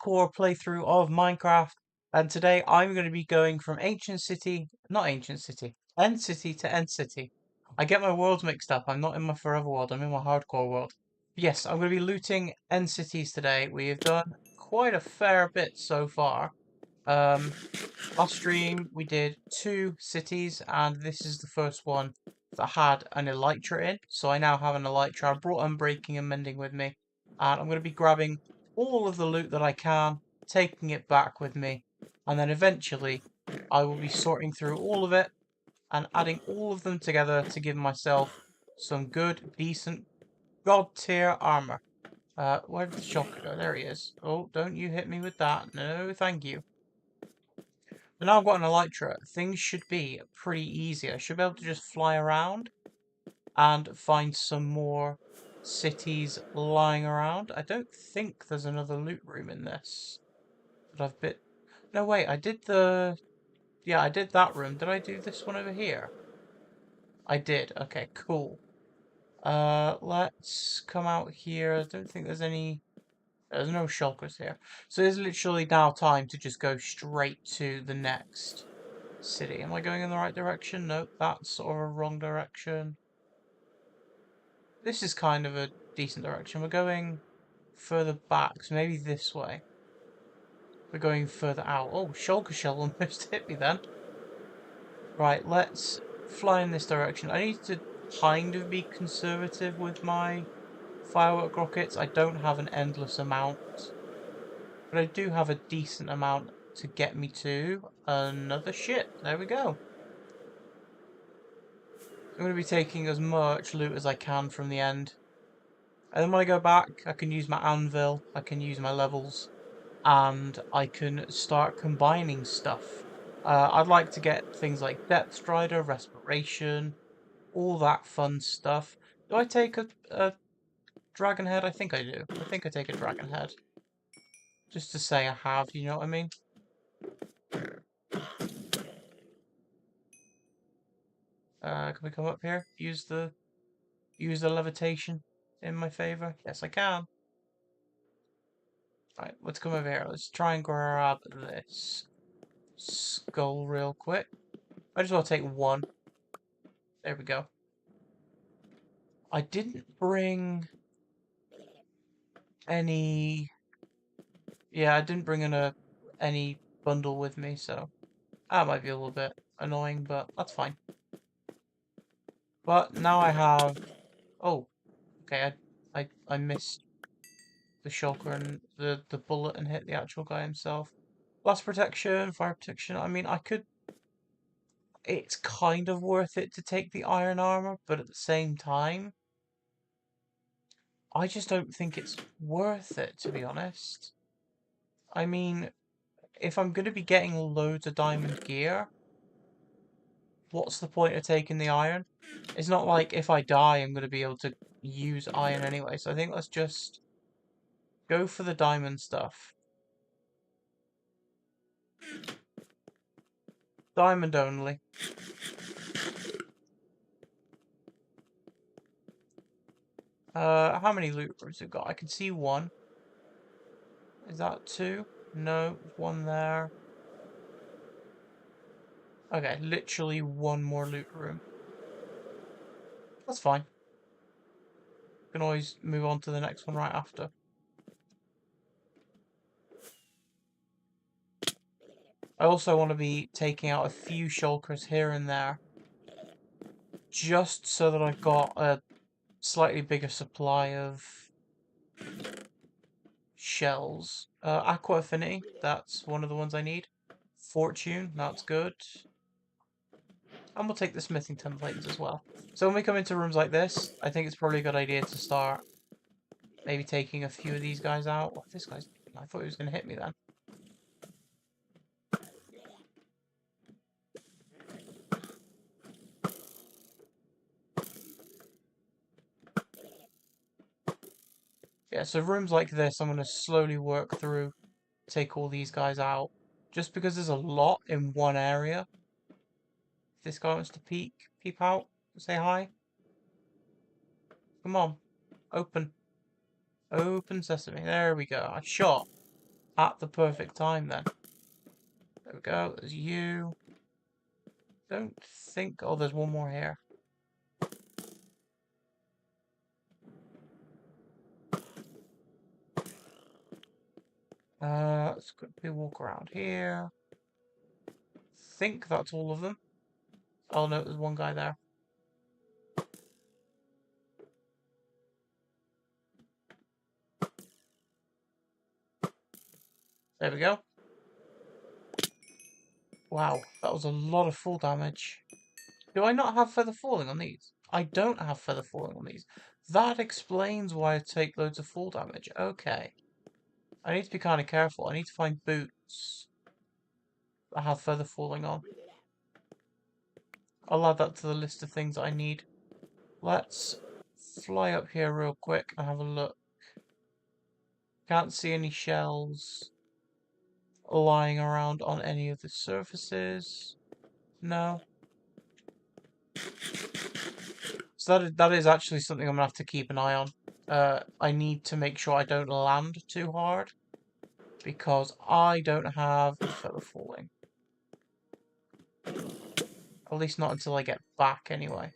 hardcore playthrough of Minecraft, and today I'm going to be going from End City to End City. I get my worlds mixed up. I'm not in my forever world, I'm in my hardcore world. Yes, I'm going to be looting End Cities today. We have done quite a fair bit so far. Last stream we did 2 cities, and this is the first one that had an ELYTRA in. So I now have an ELYTRA. I brought Unbreaking and Mending with me, and I'm going to be grabbing all of the loot that I can, taking it back with me, and then eventually I will be sorting through all of it and adding all of them together to give myself some good, decent, god tier armor. Where did the shotgun go? There he is. Oh, don't you hit me with that. No, thank you. But now I've got an Elytra, things should be pretty easy. I should be able to just fly around and find some more cities lying around. I don't think there's another loot room in this. But I've bit... No, wait, I did the... Yeah, I did that room. Did I do this one over here? I did. Okay, cool. Let's come out here. I don't think there's no shulkers here. So it's literally now time to just go straight to the next city. Am I going in the right direction? Nope, that's sort of a wrong direction. This is kind of a decent direction. We're going further back, so maybe this way. We're going further out. Oh, shulker shell almost hit me then. Right, let's fly in this direction. I need to kind of be conservative with my firework rockets. I don't have an endless amount, but I do have a decent amount to get me to another ship. There we go. I'm going to be taking as much loot as I can from the end. And then when I go back, I can use my anvil, I can use my levels, and I can start combining stuff. I'd like to get things like Depth Strider, Respiration, all that fun stuff. Do I take a dragon head? I think I do. I think I take a dragon head. Just to say I have, you know what I mean? Can we come up here? Use the levitation in my favor? Yes, I can. Right, let's come over here. Let's try and grab this skull real quick. I just want to take one. There we go. I didn't bring any... Yeah, I didn't bring any bundle with me, so that might be a little bit annoying, but that's fine. But now I have... Oh, okay, I missed the shulker and the bullet and hit the actual guy himself. Blast protection, fire protection. I mean, I could... It's kind of worth it to take the iron armor, but at the same time, I just don't think it's worth it, to be honest. I mean, if I'm going to be getting loads of diamond gear, what's the point of taking the iron? It's not like if I die, I'm going to be able to use iron anyway, so I think let's just go for the diamond stuff. Diamond only. How many loot rooms we've got? I can see one. Is that 2? No, one there. Okay, literally one more loot room. That's fine. Can always move on to the next one right after. I also want to be taking out a few shulkers here and there, just so that I've got a slightly bigger supply of shells. Aqua Affinity, that's one of the ones I need. Fortune, that's good. And we'll take the smithing templates as well. So when we come into rooms like this, I think it's probably a good idea to start maybe taking a few of these guys out. Oh, this guy's... I thought he was going to hit me then. Yeah, so rooms like this, I'm going to slowly work through, take all these guys out. Just because there's a lot in one area. If this guy wants to peep out, say hi. Come on, open. Open sesame. There we go. I shot. at the perfect time then. There we go, there's you. Don't think... Oh, there's one more here. Let's quickly walk around here. Think that's all of them. Oh no, there's one guy there. There we go. Wow, that was a lot of full damage. Do I not have feather falling on these? I don't have feather falling on these. That explains why I take loads of full damage. Okay. I need to be kind of careful. I need to find boots that have feather falling on. I'll add that to the list of things I need. Let's fly up here real quick and have a look. Can't see any shells lying around on any of the surfaces. No. So that is actually something I'm going to have to keep an eye on. I need to make sure I don't land too hard, because I don't have feather falling. At least not until I get back, anyway.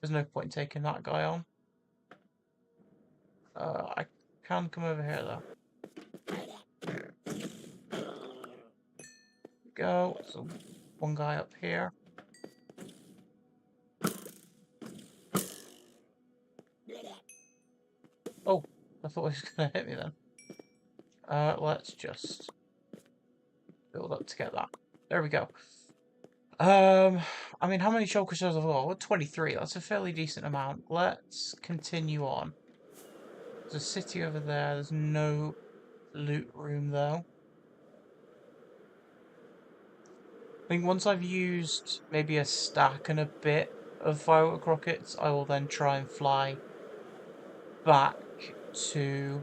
There's no point in taking that guy on. I can come over here, though. Go. So, one guy up here. Oh, I thought he was going to hit me then. Let's just build up to get that. There we go. I mean, how many shulker shells have I got? Well, 23. That's a fairly decent amount. Let's continue on. There's a city over there. There's no loot room, though. I think once I've used maybe a stack and a bit of firework rockets, I will then try and fly back to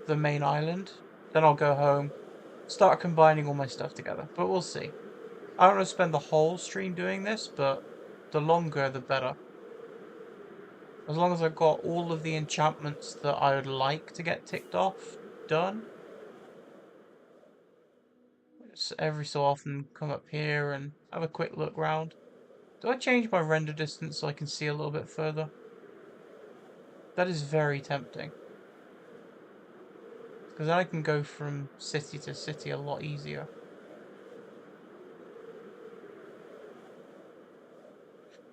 the main island. Then I'll go home, start combining all my stuff together. But we'll see. I don't want to spend the whole stream doing this, but the longer the better. As long as I've got all of the enchantments that I would like to get ticked off done. Just every so often come up here and have a quick look round. Do I change my render distance so I can see a little bit further? That is very tempting. Because then I can go from city to city a lot easier.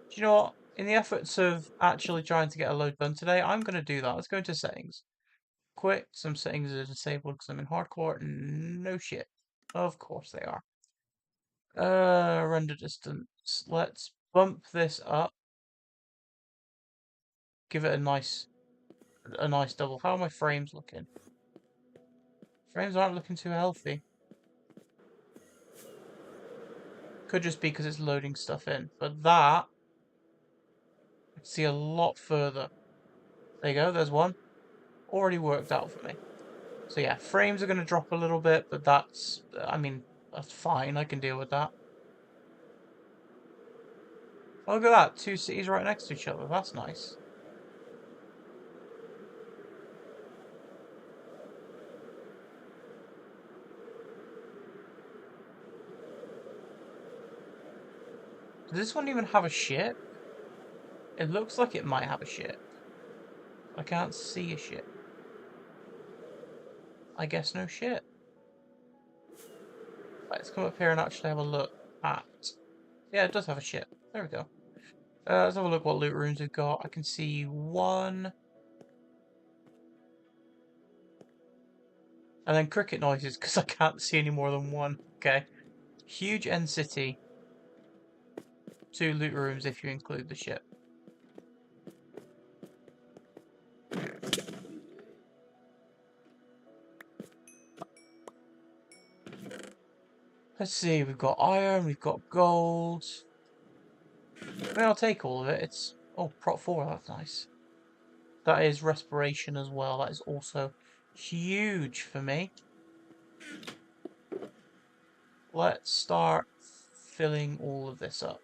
Do you know what? In the efforts of actually trying to get a load done today, I'm going to do that. Let's go into settings. Quick, some settings are disabled because I'm in hardcore. No shit. Of course they are. Render distance. Let's bump this up. Give it a nice double. How are my frames looking? Frames aren't looking too healthy. Could just be because it's loading stuff in. But that, I can see a lot further. There you go, there's one. Already worked out for me. So yeah, frames are going to drop a little bit, but that's, I mean, that's fine. I can deal with that. Oh, look at that. Two cities right next to each other. That's nice. Does this one even have a ship? It looks like it might have a ship. I can't see a ship. I guess no ship. Let's come up here and actually have a look at... Yeah, it does have a ship. There we go. Let's have a look what loot rooms we've got. I can see one. And then cricket noises, because I can't see any more than one. Okay. Huge end city. 2 loot rooms if you include the ship. Let's see, we've got iron, we've got gold. I mean, I'll take all of it. It's... Oh, prot 4, that's nice. That is respiration as well. That is also huge for me. Let's start filling all of this up.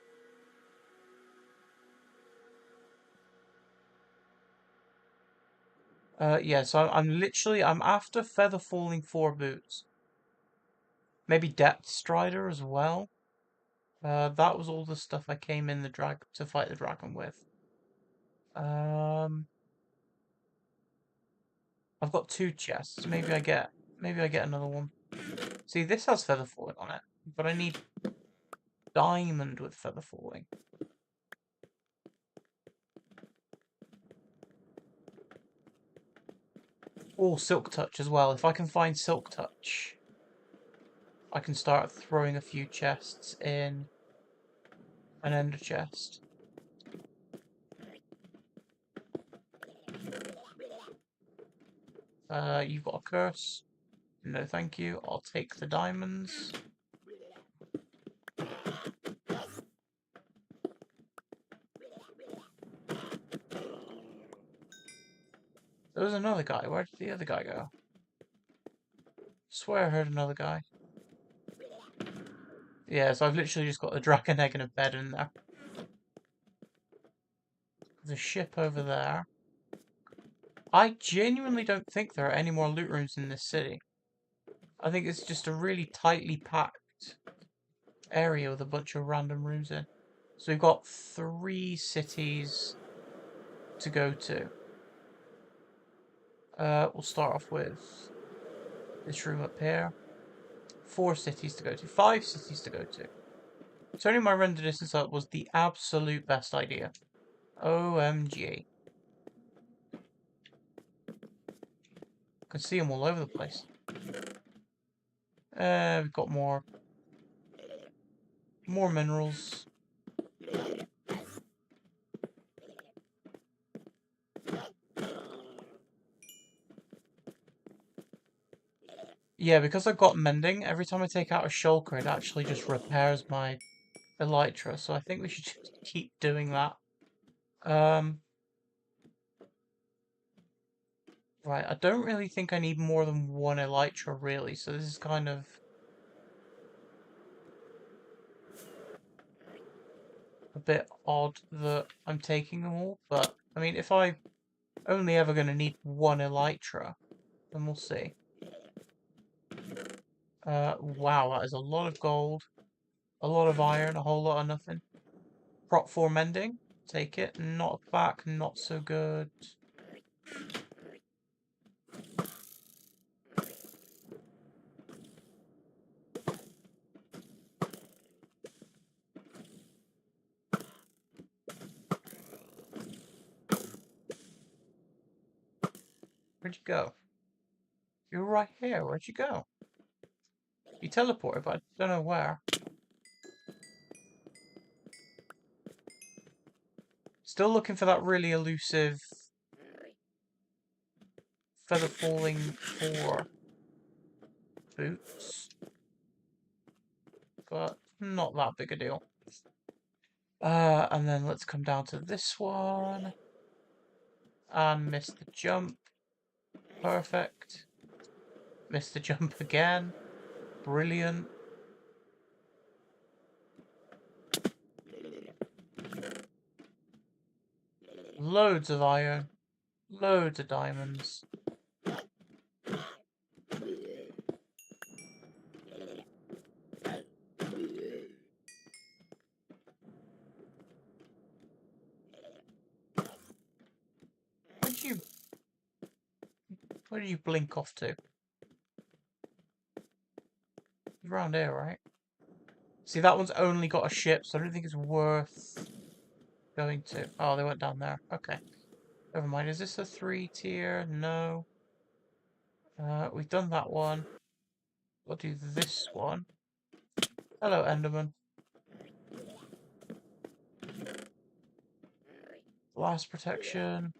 Yeah, so I'm after feather falling 4 boots. Maybe depth strider as well. That was all the stuff I came in the drag to fight the dragon with. Um, I've got 2 chests. Maybe I get another one. See, this has feather falling on it, but I need diamond with feather falling. Or silk touch as well. If I can find silk touch, I can start throwing a few chests in an ender chest. You've got a curse. No, thank you. I'll take the diamonds. There was another guy. Where did the other guy go? Swear I heard another guy. Yeah, so I've literally just got a dragon egg and a bed in there. There's a ship over there. I genuinely don't think there are any more loot rooms in this city. I think it's just a really tightly packed area with a bunch of random rooms in. So we've got 3 cities to go to. We'll start off with this room up here. 4 cities to go to. 5 cities to go to. Turning my render distance up was the absolute best idea. OMG. I can see them all over the place. We've got more minerals. Yeah, because I've got mending, every time I take out a shulker, it actually just repairs my ELYTRA, so I think we should just keep doing that. Right, I don't really think I need more than 1 ELYTRA, really, so this is kind of a bit odd that I'm taking them all, but, I mean, if I'm only ever going to need 1 ELYTRA, then we'll see. Wow, that is a lot of gold, a lot of iron, a whole lot of nothing. Prop 4 mending, take it. Not back, not so good. Where'd you go? You were right here, where'd you go? You teleported, but I don't know where. Still looking for that really elusive feather falling 4 boots. But not that big a deal. And then let's come down to this one. And miss the jump. Perfect. Miss the jump again. Brilliant. Loads of iron. Loads of diamonds. Where did you blink off to? You're around here, right? See, that one's only got a ship, so I don't think it's worth going to. Oh, they went down there. Okay. Never mind. Is this a 3 tier? No. We've done that one. We'll do this one. Hello, Enderman. Blast protection.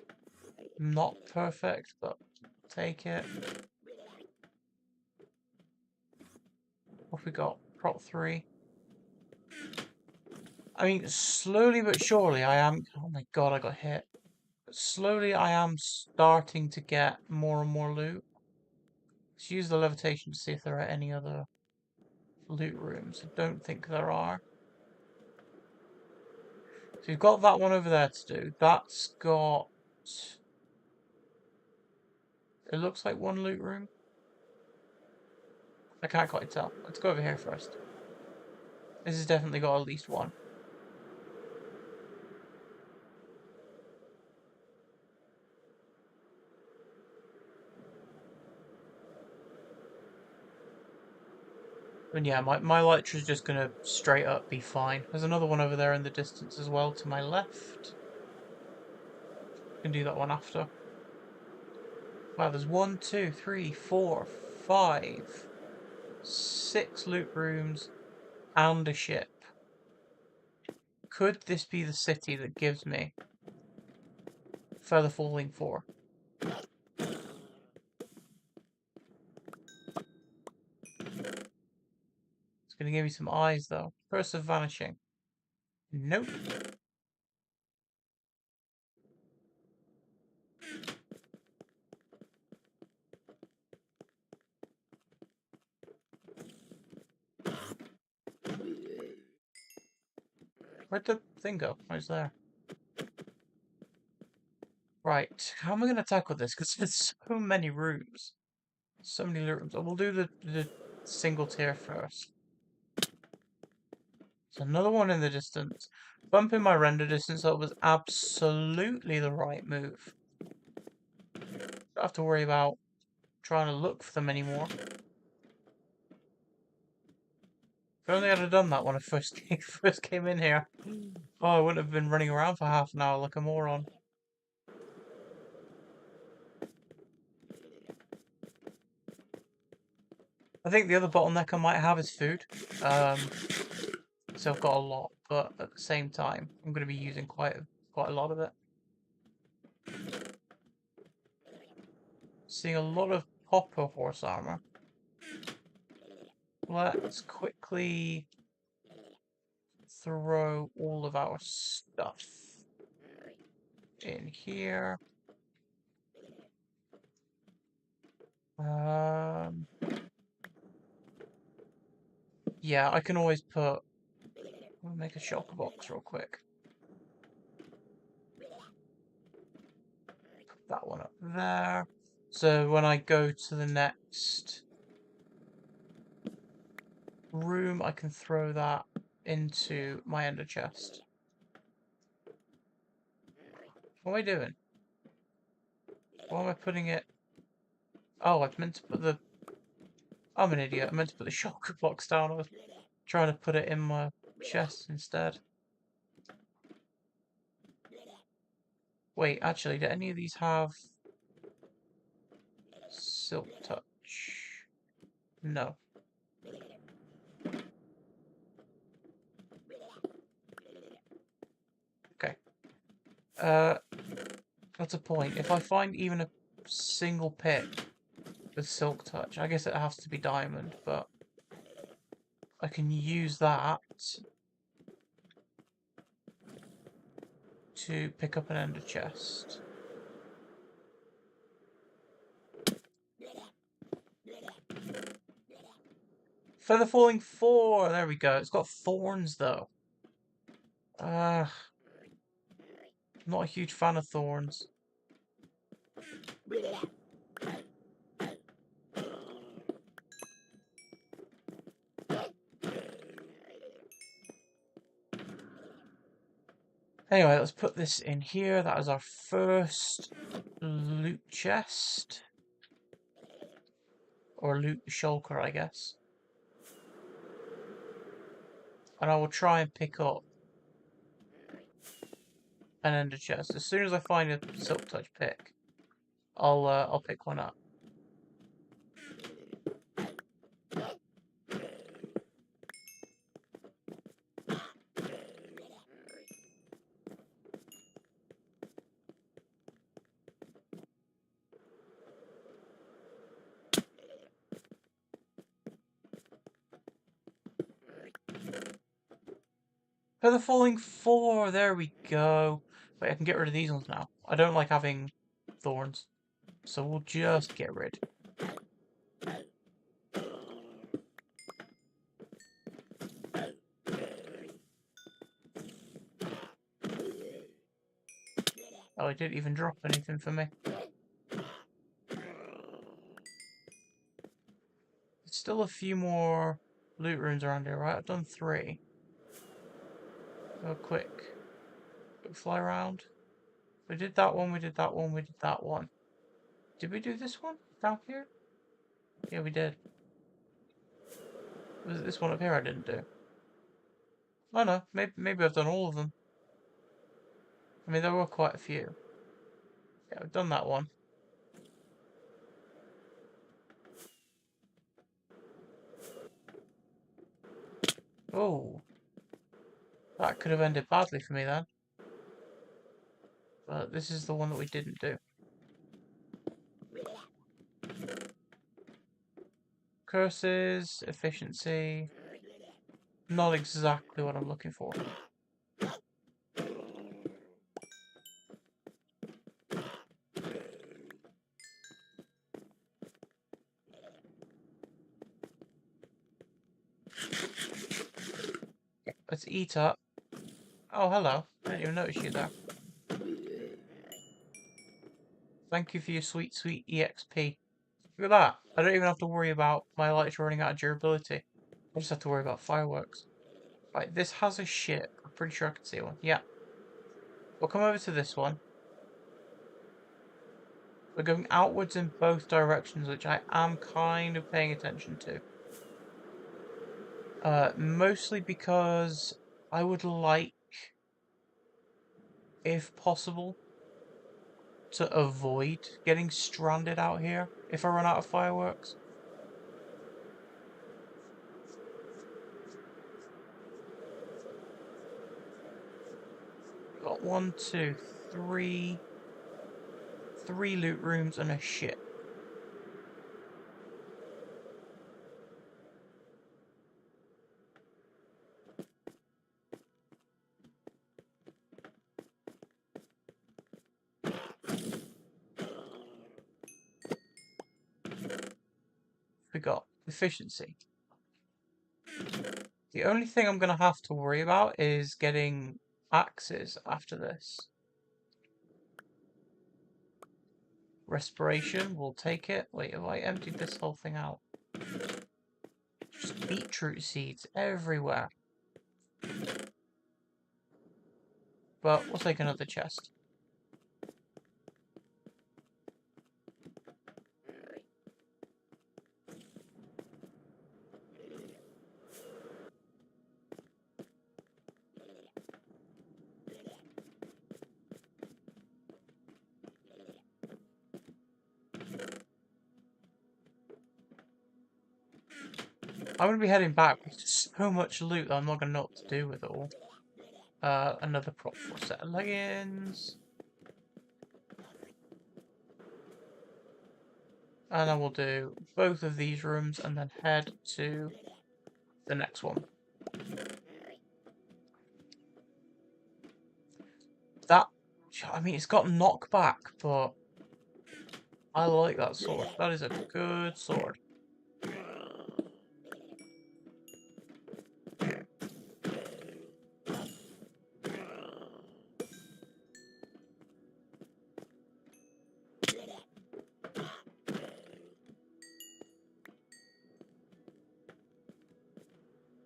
Not perfect, but take it. What have we got? Prop 3. I mean, slowly but surely I am... Oh my god, I got hit. But slowly I am starting to get more and more loot. Let's use the levitation to see if there are any other loot rooms. I don't think there are. So you've got that one over there to do. That's got It looks like one loot room. I can't quite tell. Let's go over here first. This has definitely got at least one. And yeah, my ELYTRA is just gonna straight up be fine. There's another one over there in the distance as well to my left. Can do that one after. Wow, there's 1, 2, 3, 4, 5, 6 loot rooms and a ship. Could this be the city that gives me Feather Falling 4? It's gonna give me some eyes though. Curse of Vanishing. Nope. Where'd the thing go? Where's there? Right, how am I going to tackle this? Because there's so many rooms. So many rooms. We'll do the single tier first. There's another one in the distance. Bumping my render distance up was absolutely the right move. Don't have to worry about trying to look for them anymore. If only I'd have done that when I first came in here. Oh, I wouldn't have been running around for half an hour like a moron. I think the other bottleneck I might have is food. So I've got a lot, but at the same time, I'm going to be using quite a lot of it. Seeing a lot of popper horse armor. Let's quickly throw all of our stuff in here. Yeah, I can always put. I'll make a shulker box real quick. Put that one up there. So when I go to the next room, I can throw that into my ender chest. What am I doing? Why am I putting it? Oh, I meant to put the. I'm an idiot. I meant to put the shulker box down. I was trying to put it in my chest instead. Wait, actually, do any of these have silk touch? No. Okay. That's a point. If I find even a single pick with silk touch, I guess it has to be diamond, but I can use that to pick up an ender chest. Feather Falling 4! There we go. It's got thorns, though. Not a huge fan of thorns. Anyway, let's put this in here. That is our first loot chest. Or loot shulker, I guess. And I will try and pick up an ender chest. As soon as I find a silk touch pick, I'll pick one up. Feather Falling 4, there we go. Wait, I can get rid of these ones now. I don't like having thorns, so we'll just get rid. Oh, it didn't even drop anything for me. still a few more loot rooms around here, right? I've done 3. Go quick fly around. We did that one, we did that one, we did that one. Did we do this one down here? Yeah, we did. Was it this one up here I didn't do? Oh no, maybe I've done all of them. I mean, there were quite a few. Yeah, I've done that one. Oh, that could have ended badly for me then. But this is the one that we didn't do. Curses, efficiency. Not exactly what I'm looking for. Let's eat up. Oh, hello. I didn't even notice you there. Thank you for your sweet, sweet EXP. Look at that. I don't even have to worry about my ELYTRA running out of durability. I just have to worry about fireworks. Right, this has a ship. I'm pretty sure I can see one. Yeah. We'll come over to this one. We're going outwards in both directions, which I am kind of paying attention to. Mostly because I would like, if possible, to avoid getting stranded out here if I run out of fireworks. Got 1, 2, 3 loot rooms and a ship. We got efficiency. The only thing I'm going to have to worry about is getting axes after this. Respiration, we'll take it. Wait, have I emptied this whole thing out? Just beetroot seeds everywhere. But we'll take another chest. I'm going to be heading back with so much loot that I'm not going to know what to do with it all. Another prop for a set of leggings. And I will do both of these rooms and then head to the next one. That, I mean, it's got knockback, but I like that sword. That is a good sword.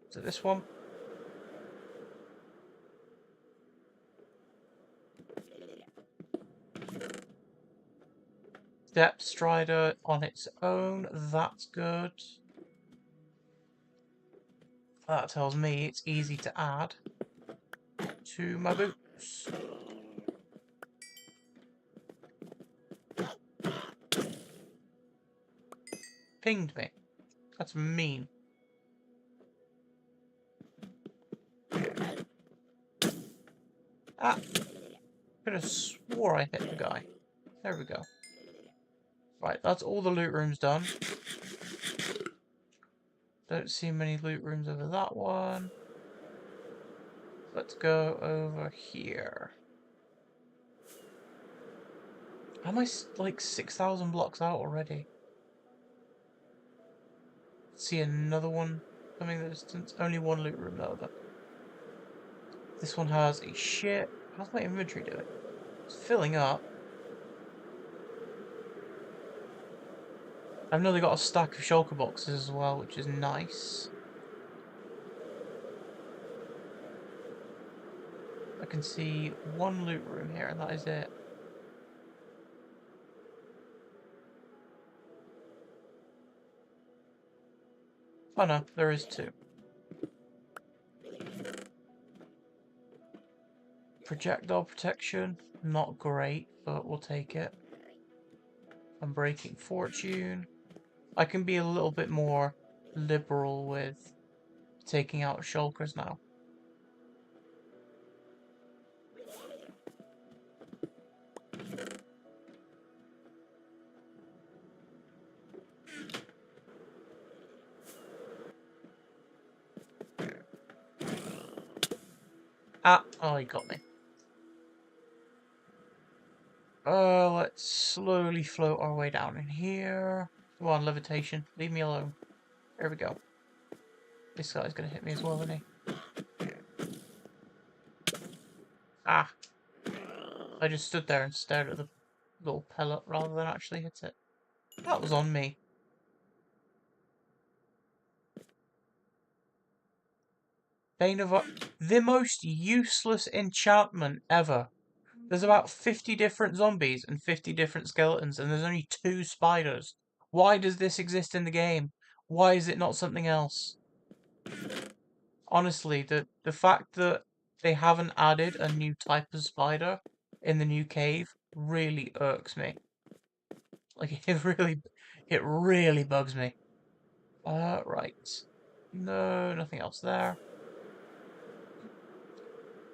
Is it this one? Depth Strider on its own, that's good. That tells me it's easy to add to my boots. Pinged me. That's mean. Ah! Could have swore I hit the guy. There we go. Right, that's all the loot rooms done. Don't see many loot rooms over that one. Let's go over here. Am I like 6,000 blocks out already? See another one coming the distance. Only one loot room though. This one has a ship. How's my inventory doing? It's filling up. I've nearly got a stack of shulker boxes as well, which is nice. I can see one loot room here, and that is it. Oh no, there is two. Projectile protection, not great, but we'll take it. Unbreaking fortune. I can be a little bit more liberal with taking out shulkers now. Ah, oh, he got me. Let's slowly float our way down in here. Come on, levitation. Leave me alone. There we go. This guy's gonna hit me as well, isn't he? Ah! I just stood there and stared at the little pellet rather than actually hit it. That was on me. Bane of the most useless enchantment ever. There's about 50 different zombies and 50 different skeletons, and there's only 2 spiders. Why does this exist in the game? Why is it not something else? Honestly, the fact that they haven't added a new type of spider in the new cave really irks me. Like it really bugs me. Right. No, nothing else there.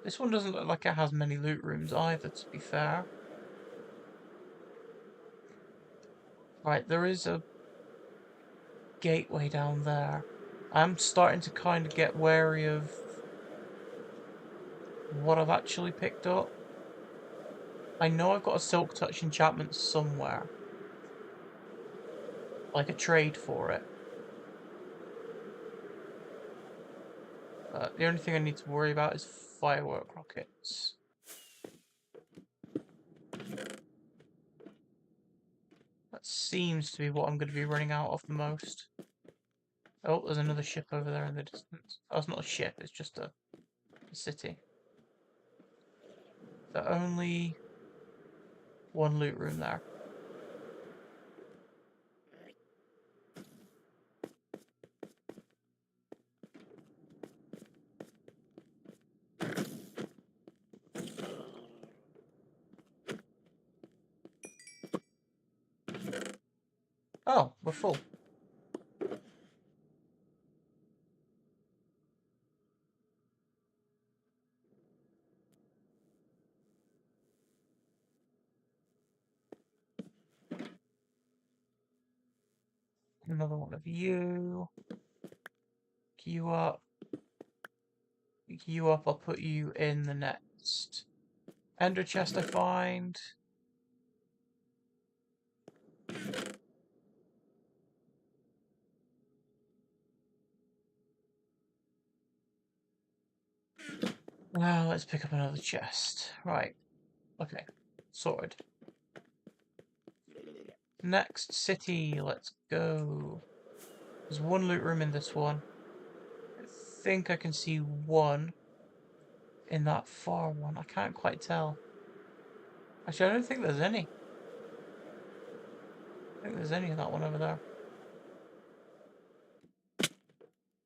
This one doesn't look like it has many loot rooms either, to be fair. Right, there is a gateway down there. I'm starting to kind of get wary of what I've actually picked up. I know I've got a Silk Touch enchantment somewhere. Like a trade for it. The only thing I need to worry about is firework rockets. That seems to be what I'm going to be running out of the most. Oh, there's another ship over there in the distance. Oh, it's not a ship, it's just a city. There's only one loot room there. Oh, we're full. Another one of you. You up. You up, I'll put you in the next ender chest I find. Well, let's pick up another chest. Right. Okay. Sorted. Next city, let's go. There's one loot room in this one. I think I can see one in that far one. I can't quite tell. Actually, I don't think there's any. I don't think there's any in that one over there.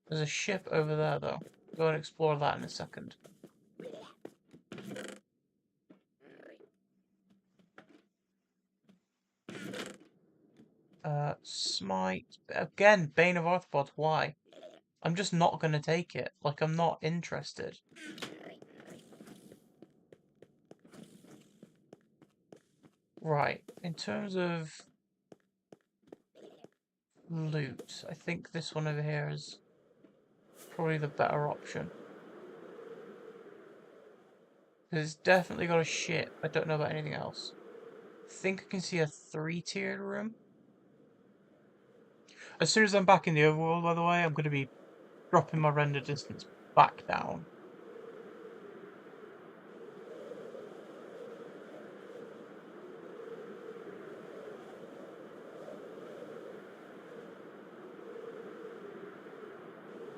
There's a ship over there, though. Go and explore that in a second. Smite. Again, Bane of Arthropods. Why? I'm just not going to take it. Like, I'm not interested. Right. In terms of loot, I think this one over here is probably the better option. It's definitely got a ship. I don't know about anything else. I think I can see a 3-tiered room. As soon as I'm back in the overworld, by the way, I'm going to be dropping my render distance back down.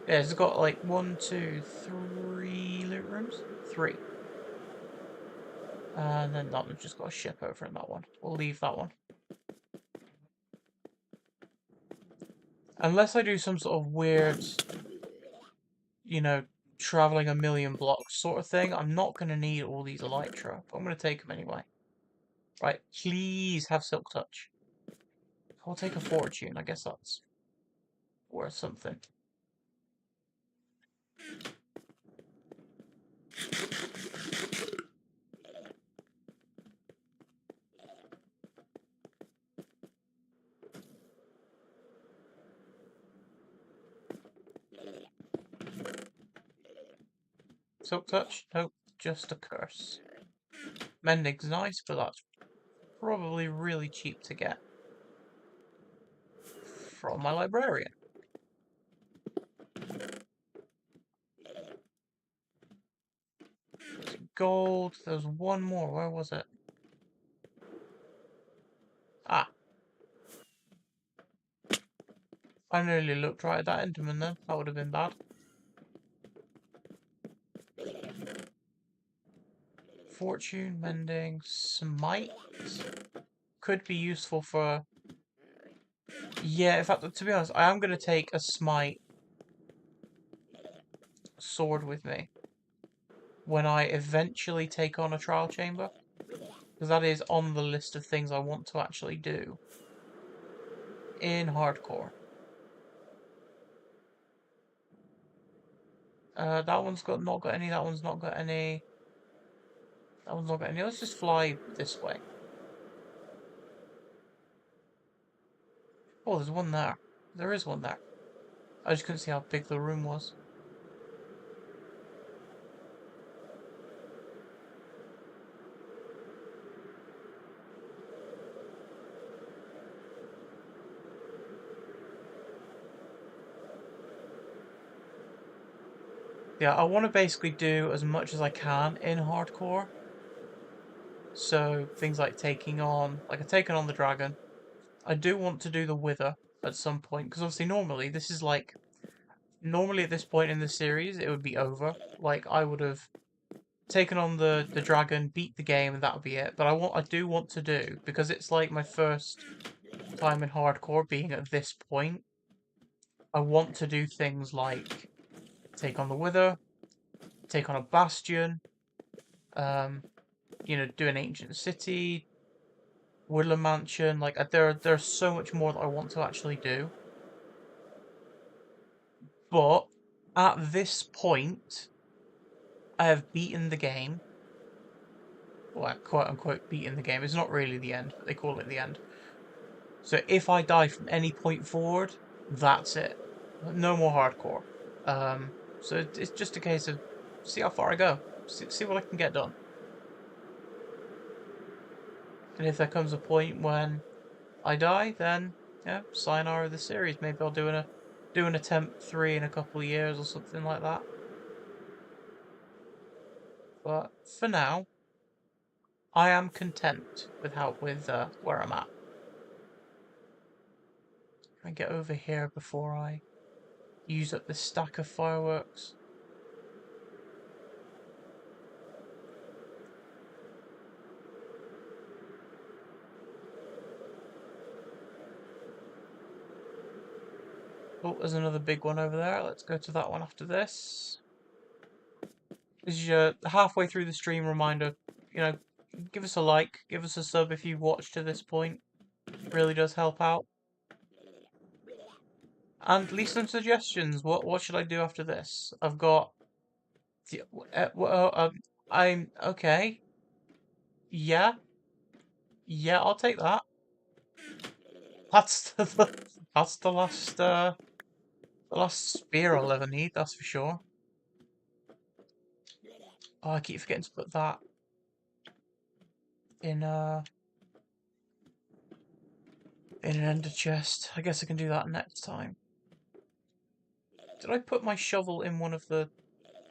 Yeah, it's got like 1, 2, 3 loot rooms? 3. And then that one's just got a ship over in that one. We'll leave that one. Unless I do some sort of weird, you know, traveling a million blocks sort of thing, I'm not going to need all these ELYTRA, but I'm going to take them anyway. Right, please have Silk Touch. I'll take a fortune, I guess that's worth something. Silk Touch? Nope, just a curse. Mending's nice, but that's probably really cheap to get from my librarian. Gold, there's one more, where was it? Ah, I nearly looked right at that Enderman then, that would have been bad. Fortune, Mending, Smite could be useful for... Yeah, in fact, to be honest, I am going to take a Smite sword with me when I eventually take on a trial chamber, because that is on the list of things I want to actually do in hardcore. That one's not got any, that one's not got any, that one's not got any. Let's just fly this way. Oh, there's one there. There is one there. I just couldn't see how big the room was. Yeah, I want to basically do as much as I can in hardcore. So things like taking on, like I've taken on the dragon. I do want to do the wither at some point, because obviously normally this is like, normally at this point in the series it would be over. Like I would have taken on the dragon, beat the game, and that would be it. But I do want to do, because it's like my first time in hardcore being at this point, I want to do things like take on the wither, take on a bastion, you know, do an ancient city, woodland mansion. Like there's so much more that I want to actually do. But at this point, I have beaten the game. Well, quote unquote beaten the game. It's not really the end, but they call it the end. So if I die from any point forward, that's it. No more hardcore. So it's just a case of see how far I go. See what I can get done. And if there comes a point when I die, then yeah, sayonara the series. Maybe I'll do an attempt 3 in a couple of years or something like that. But for now, I am content with where I'm at. Try and get over here before I use up this stack of fireworks. Oh, there's another big one over there. Let's go to that one after this. This is your halfway through the stream reminder. You know, give us a like, give us a sub if you've watched to this point. It really does help out. And leave some suggestions. What should I do after this? I've got... I'm... Okay. Yeah. Yeah, I'll take that. That's that's the last spear I'll ever need, that's for sure. Oh, I keep forgetting to put that in in an ender chest. I guess I can do that next time. Did I put my shovel in one of the...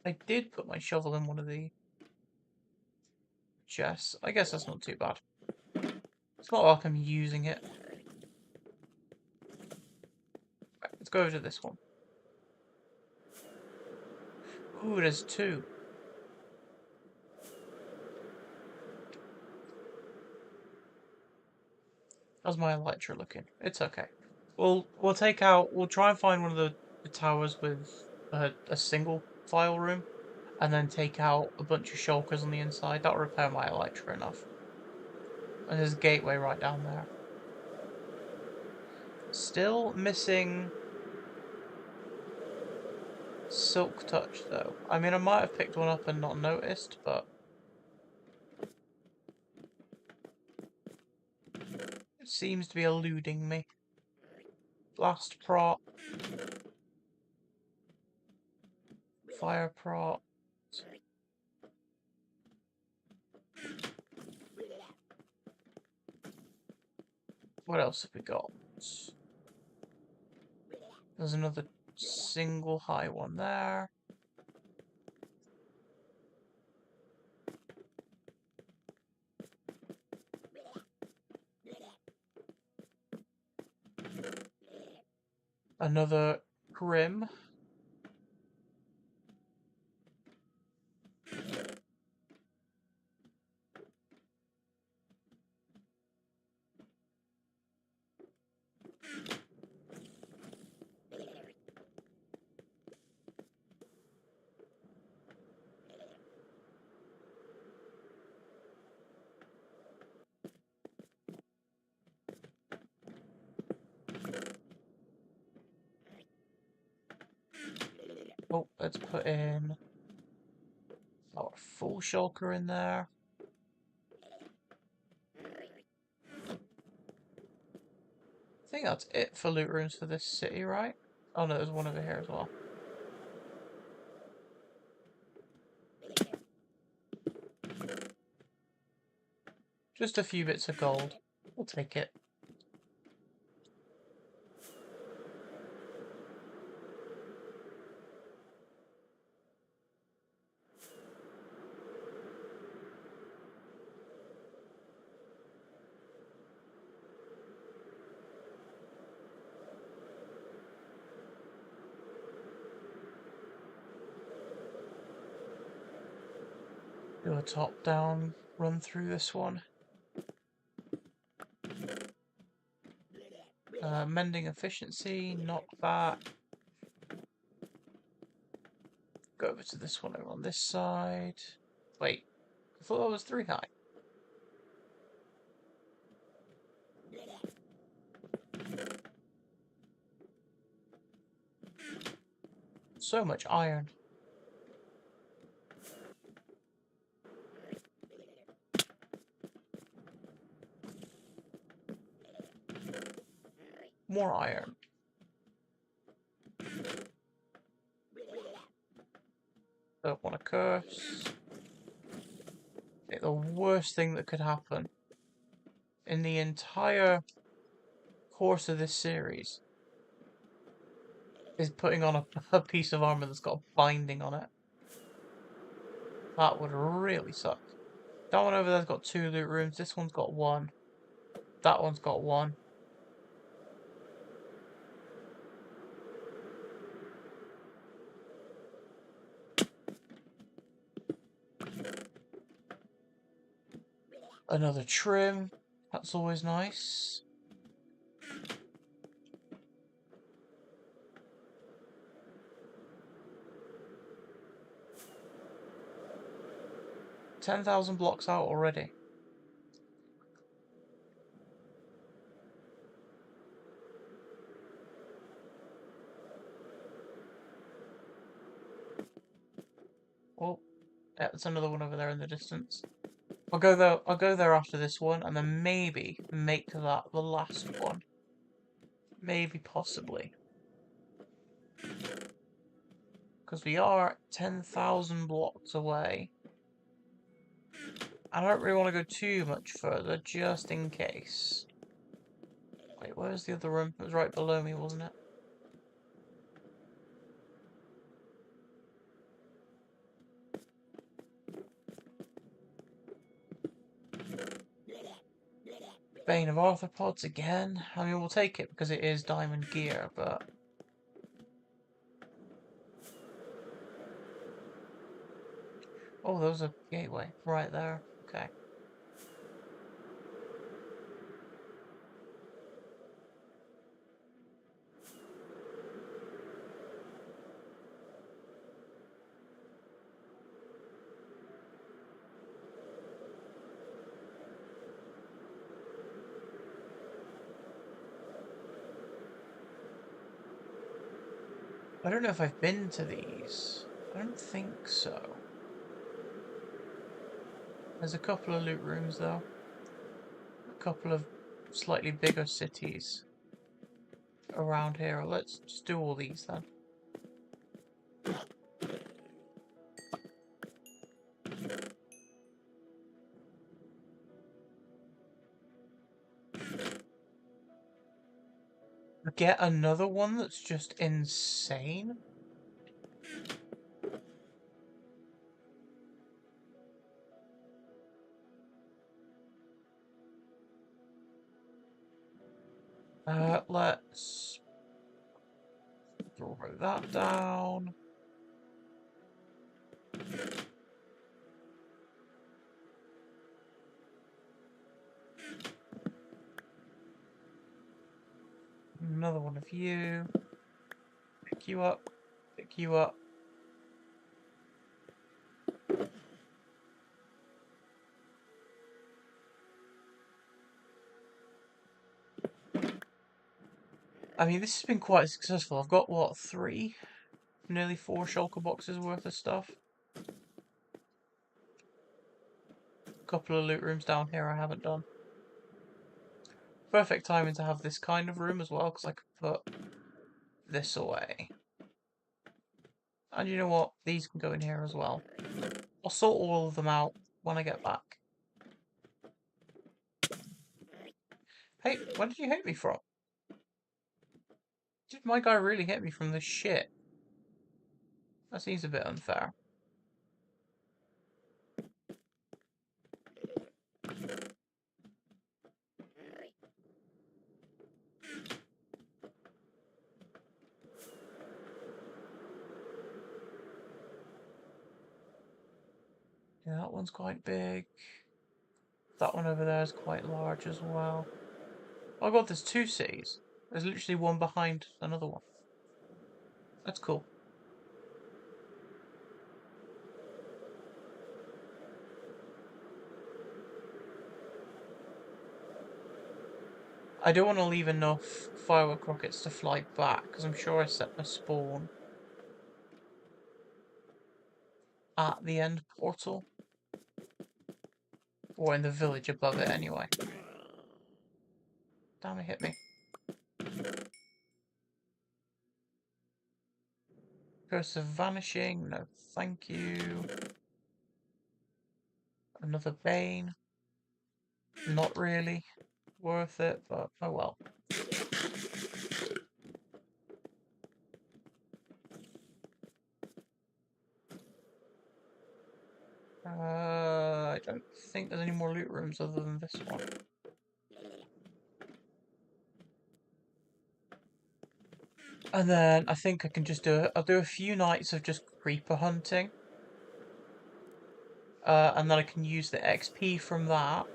I did put my shovel in one of the chests. I guess that's not too bad. It's not like I'm using it. Right, let's go over to this one. Ooh, there's two. How's my elytra looking? It's okay. We'll try and find one of the towers with a single file room, and then take out a bunch of shulkers on the inside. That'll repair my elytra enough. And there's a gateway right down there. Still missing Silk Touch though. I mean, I might have picked one up and not noticed, but it seems to be eluding me. Blast prot. Fire prot. What else have we got? There's another single high one there. Another Grim. Oh, let's put in our full shulker in there. I think that's it for loot rooms for this city, right? Oh no, there's one over here as well. Just a few bits of gold. We'll take it. Do a top-down run through this one. Mending efficiency, knock that. Go over to this one over on this side. Wait, I thought that was 3 high. So much iron. More iron. Don't want to curse. The worst thing that could happen in the entire course of this series is putting on a piece of armor that's got a binding on it. That would really suck. That one over there's got 2 loot rooms. This one's got 1. That one's got 1. Another trim. That's always nice. $10,000 blocks out already. Oh, yeah, there's another one over there in the distance. I'll go there after this one, and then maybe make that the last one. Maybe, possibly. Because we are 10,000 blocks away. I don't really want to go too much further, just in case. Wait, where's the other room? It was right below me, wasn't it? Bane of Arthropods again. I mean, we'll take it because it is diamond gear, but... Oh, there was a gateway right there. Okay. I don't know if I've been to these. I don't think so. There's a couple of loot rooms though. A couple of slightly bigger cities around here. Let's just do all these then. Get another one that's just insane. Let's throw that down. Another one of you. Pick you up. Pick you up. I mean, this has been quite successful. I've got, what, 3? Nearly 4 shulker boxes worth of stuff. A couple of loot rooms down here I haven't done. Perfect timing to have this kind of room as well, because I could put this away. And you know what? These can go in here as well. I'll sort all of them out when I get back. Hey, where did you hit me from? Did my guy really hit me from this shit? That seems a bit unfair. Yeah, that one's quite big. That one over there is quite large as well. Oh god, there's 2 cities. There's literally one behind another one. That's cool. I don't want to leave enough firework rockets to fly back, because I'm sure I set my spawn at the end portal. Or in the village above it, anyway. Damn, it hit me. Curse of Vanishing, no thank you. Another Bane. Not really worth it, but oh well. I don't think there's any more loot rooms other than this one. And then I think I can just I'll do a few nights of just creeper hunting. And then I can use the XP from that.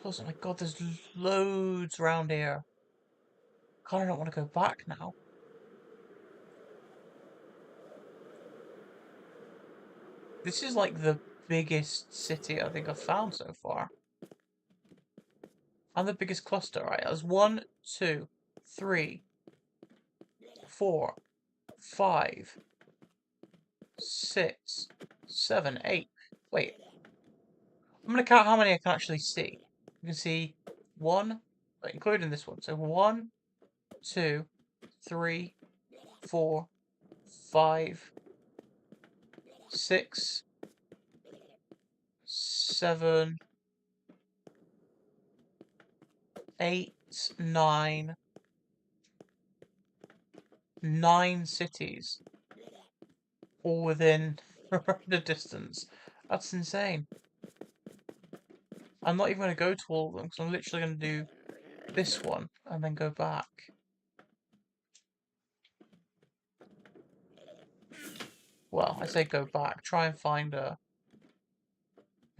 Plus, oh my god, there's loads around here. God, I don't want to go back now. This is like the biggest city I think I've found so far. And the biggest cluster, right? There's 1, 2, 3, 4, 5, 6, 7, 8. Wait. I'm gonna count how many I can actually see. You can see 1, including this one. So 1, 2, 3, 4, 5, 6, 7, 8, 9, 9 cities, all within the distance. That's insane. I'm not even going to go to all of them, because I'm literally going to do this one, and then go back. Well, I say go back. Try and find a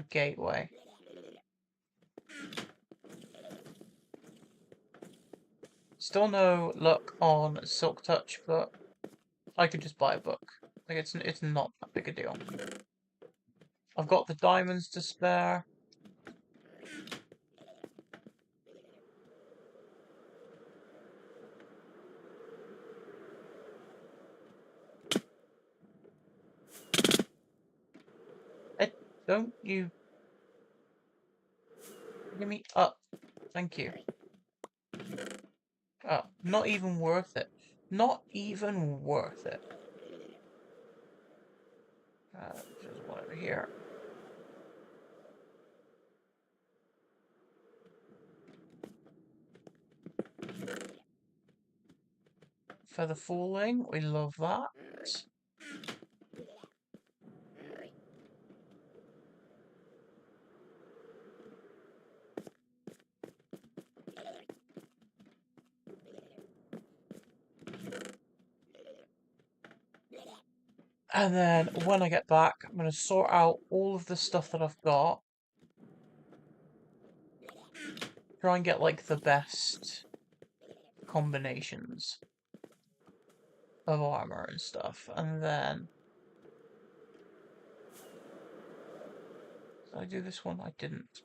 gateway. Still no luck on Silk Touch, but I could just buy a book. Like it's not that big a deal. I've got the diamonds to spare. Don't you give me up. Thank you. Oh, not even worth it. Not even worth it. There's one over here. Feather falling, we love that. And then when I get back, I'm going to sort out all of the stuff that I've got. Try and get like the best combinations of armor and stuff. And then... Did I do this one? I didn't.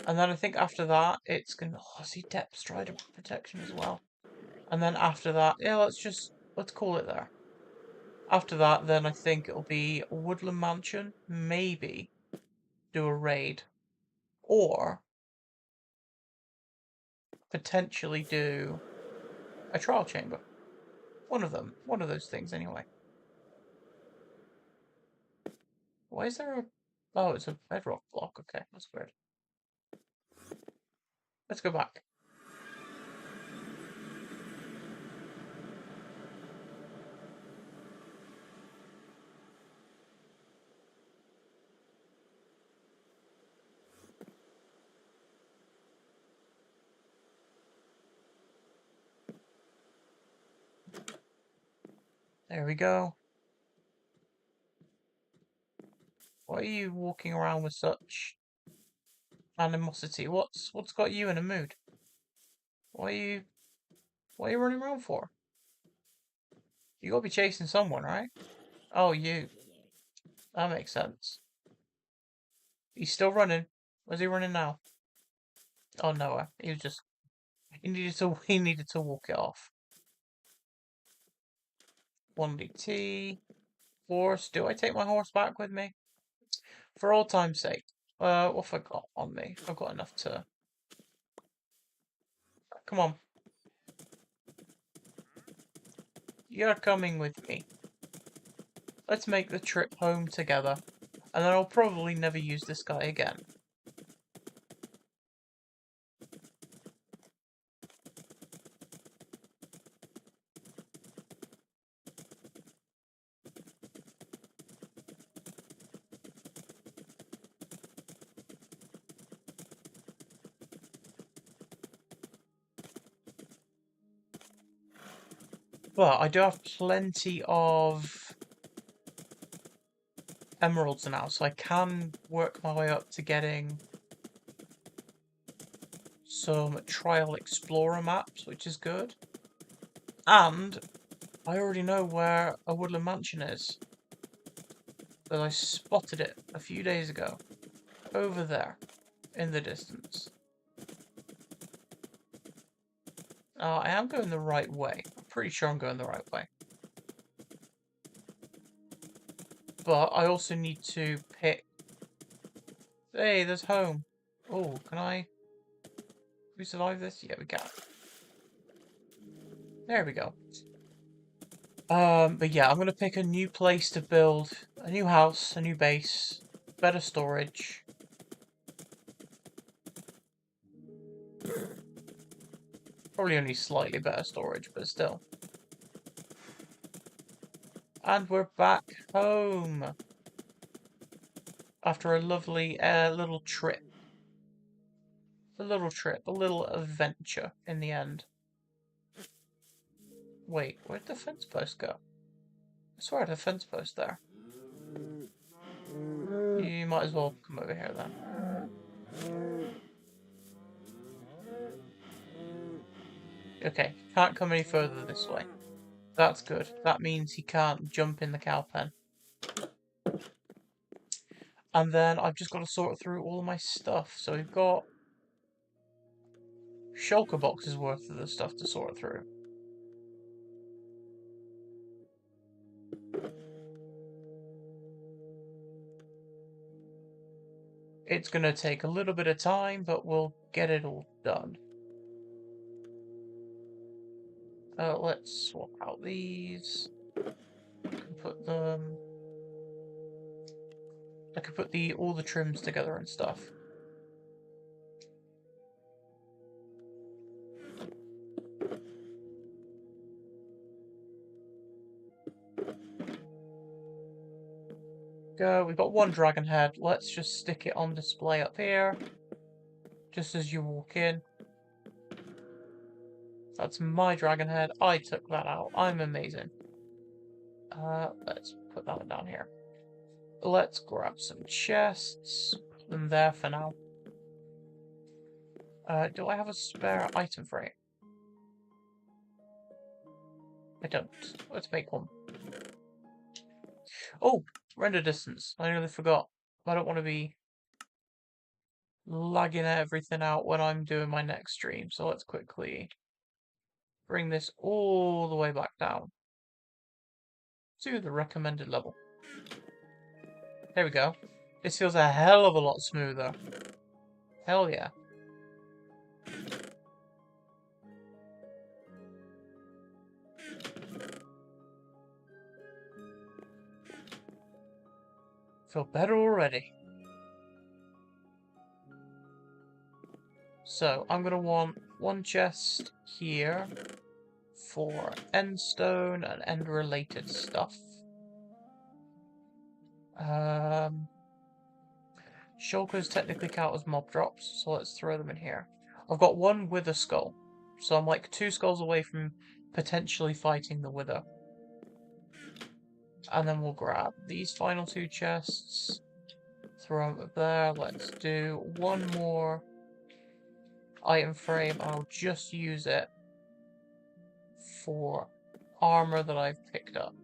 And then I think after that, it's going to... Oh, see, depth strider protection as well. And then after that, yeah, let's call it there. After that, then I think it'll be Woodland Mansion, maybe do a raid, or potentially do a trial chamber. One of them, one of those things anyway. Why is there a... Oh, it's a bedrock block, okay, that's weird. Let's go back. There we go. Why are you walking around with such animosity? What's got you in a mood? What are you running around for? You gotta be chasing someone, right? Oh, you. That makes sense. He's still running. Where's he running now? Oh, nowhere. He was just... He needed to walk it off. 1DT. Horse. Do I take my horse back with me? For old time's sake. What have I got on me? I've got enough to... Come on. You're coming with me. Let's make the trip home together. And then I'll probably never use this guy again. But I do have plenty of emeralds now, so I can work my way up to getting some trial explorer maps, which is good. And I already know where a woodland mansion is. But I spotted it a few days ago. Over there, in the distance. I am going the right way. I'm pretty sure I'm going the right way. But I also need to pick... Hey, there's home. Oh, can we survive this? Yeah, we can. There we go. But yeah, I'm going to pick a new place to build. A new house, a new base, better storage. Probably only slightly better storage, but still. And we're back home. After a lovely little trip. A little adventure in the end. Wait, where'd the fence post go? I swear I had a fence post there. You might as well come over here then. Okay, can't come any further this way. That's good. That means he can't jump in the cow pen. And then I've just got to sort through all of my stuff. So we've got shulker boxes worth of the stuff to sort through. It's going to take a little bit of time, but we'll get it all done. Let's swap out these. Put them. I could put all the trims together and stuff. Go. We've got one dragon head. Let's just stick it on display up here, just as you walk in. That's my dragon head. I took that out. I'm amazing. Let's put that one down here. Let's grab some chests. Put them there for now. Do I have a spare item frame? I don't. Let's make one. Oh, render distance. I nearly forgot. I don't want to be lagging everything out when I'm doing my next stream. So let's quickly bring this all the way back down to the recommended level. There we go. This feels a hell of a lot smoother. Hell yeah. Feel better already. So I'm gonna want one chest here for end stone and end related stuff. Shulkers technically count as mob drops, so let's throw them in here. I've got one wither skull, so I'm like 2 skulls away from potentially fighting the wither. And then we'll grab these final 2 chests, throw them up there. Let's do one more item frame. I'll just use it for armor that I've picked up,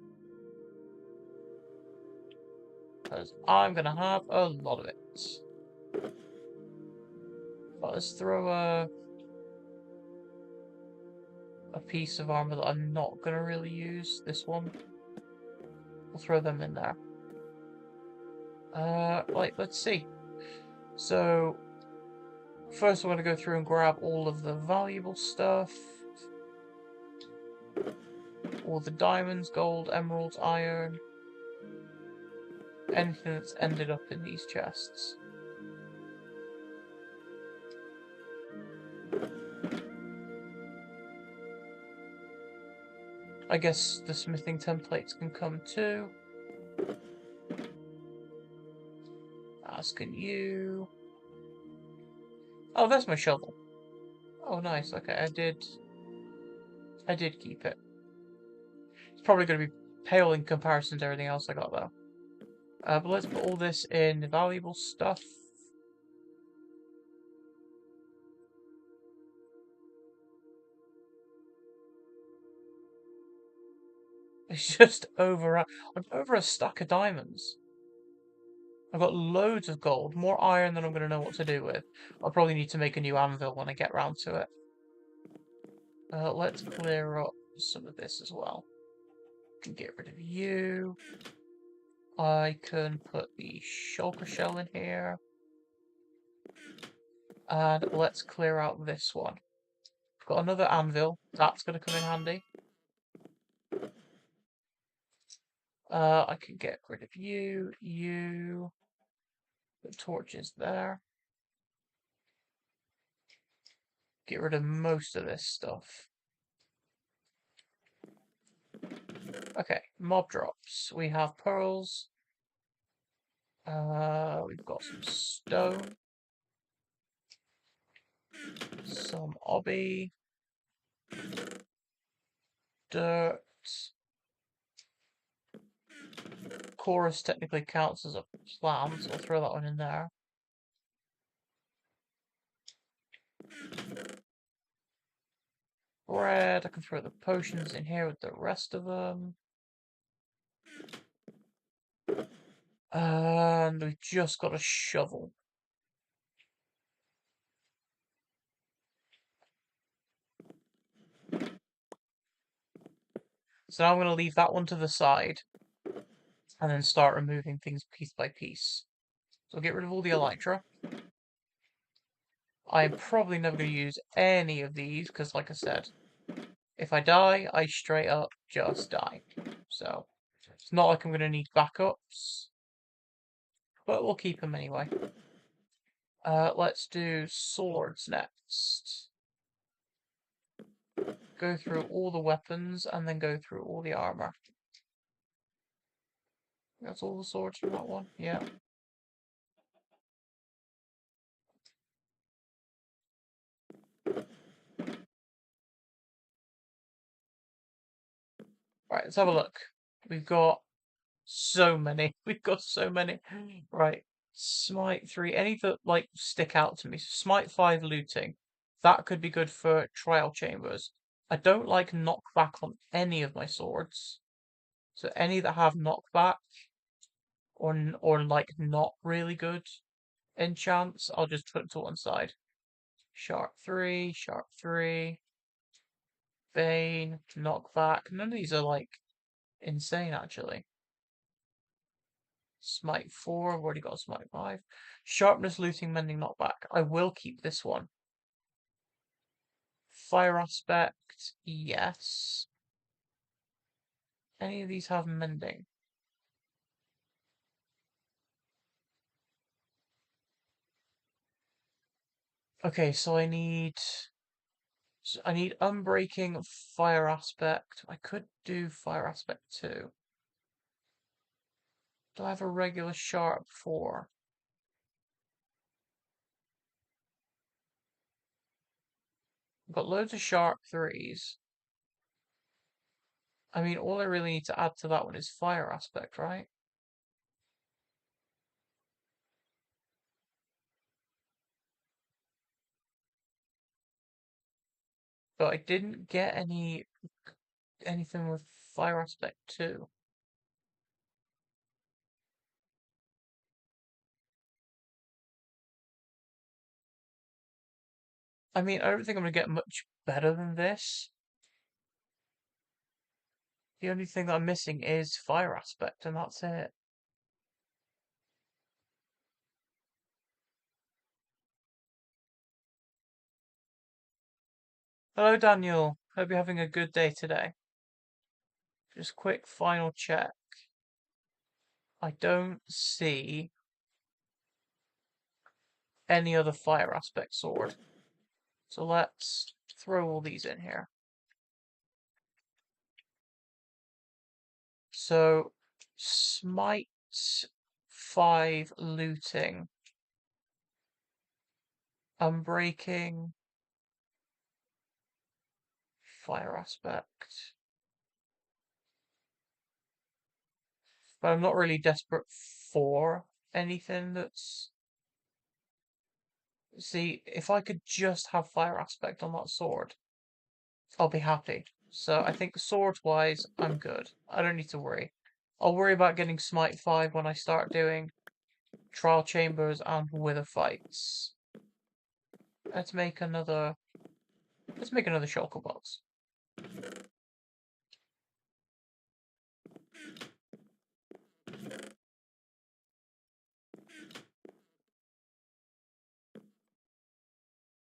because I'm gonna have a lot of it. But let's throw a piece of armor that I'm not gonna really use. This one. We'll throw them in there. Right, let's see. So first, I'm gonna go through and grab all of the valuable stuff. All the diamonds, gold, emeralds, iron. Anything that's ended up in these chests. I guess the smithing templates can come too. As can you. Oh, there's my shovel. Oh, nice. Okay, I did keep it. It's probably going to be pale in comparison to everything else I got, though. But let's put all this in valuable stuff. It's just over. I'm over a stack of diamonds. I've got loads of gold, more iron than I'm going to know what to do with. I'll probably need to make a new anvil when I get round to it. Let's clear up some of this as well. Can get rid of you. I can put the shulker shell in here. And let's clear out this one. Got another anvil. That's going to come in handy. I can get rid of you. The torches there. Get rid of most of this stuff. Okay, mob drops. We have pearls. We've got some stone. Some obby. dirt. Chorus technically counts as a plant, so I'll throw that one in there. Bread, I can throw the potions in here with the rest of them. And we've just got a shovel. So now I'm going to leave that one to the side and then start removing things piece by piece. So I'll get rid of all the elytra. I'm probably never going to use any of these because, like I said, if I die, I straight up just die. So it's not like I'm going to need backups, but we'll keep them anyway. Let's do swords next. Go through all the weapons and then go through all the armor. That's all the swords from that one? Yeah. Right, let's have a look. We've got so many. We've got so many. Right. Smite 3. Any that like stick out to me. Smite 5 looting. That could be good for trial chambers. I don't like knockback on any of my swords. So any that have knockback or like not really good enchants, I'll just put to one side. Sharp 3, Sharp 3, Bane, knockback. None of these are like insane actually. Smite 4, I've already got Smite 5. Sharpness, looting, mending, knockback. I will keep this one. Fire aspect, yes. Any of these have mending? Okay, so I need unbreaking, fire aspect. I could do fire aspect 2. Do I have a regular sharp 4? I've got loads of sharp 3s. I mean, all I really need to add to that one is fire aspect, right? But I didn't get anything with fire aspect 2. I mean, I don't think I'm going to get much better than this. The only thing that I'm missing is fire aspect, and that's it. Hello, Daniel. Hope you're having a good day today. Just quick final check. I don't see any other fire aspect sword. So let's throw all these in here. So, Smite 5 looting. Unbreaking. Fire aspect. But I'm not really desperate for anything that's... See, if I could just have fire aspect on that sword, I'll be happy. So I think sword-wise, I'm good. I don't need to worry. I'll worry about getting Smite 5 when I start doing trial chambers and wither fights. Let's make another shulker box.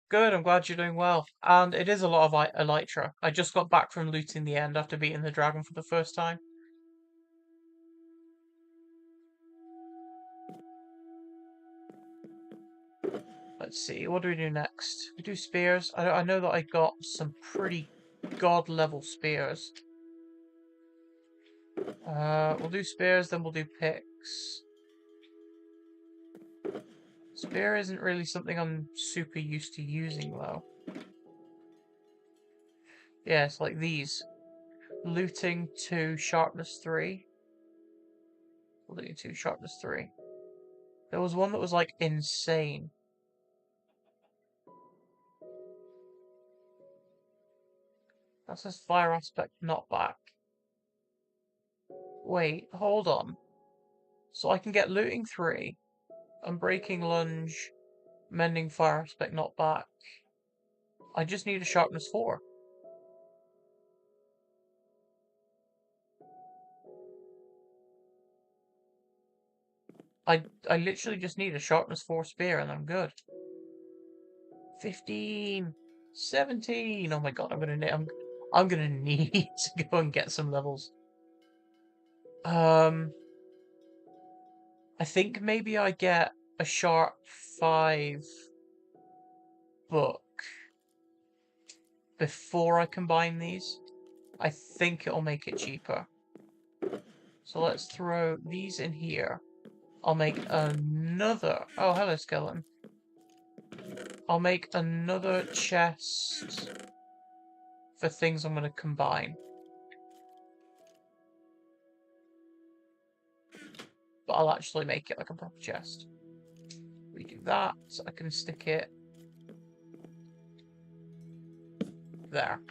Good, I'm glad you're doing well. And it is a lot of ELYTRA. I just got back from looting the end after beating the dragon for the first time. Let's see, what do we do next? We do spears. I know that I got some pretty god level spears. We'll do spears, then we'll do picks. Spear isn't really something I'm super used to using though. Yeah, it's like these. Looting 2, sharpness 3. Looting 2, sharpness 3. There was one that was like insane. That says fire aspect not back. Wait, hold on. So I can get looting 3, unbreaking lunge, mending fire aspect not back. I just need a sharpness 4. I literally just need a sharpness 4 spear and I'm good. 15, 17. Oh my god, I'm gonna need to go and get some levels. I think maybe I get a sharp 5 book before I combine these. I think it'll make it cheaper. So let's throw these in here. I'll make another. Oh, hello, skeleton. I'll make another chest for things I'm going to combine. But I'll actually make it like a proper chest. We do that, so I can stick it there.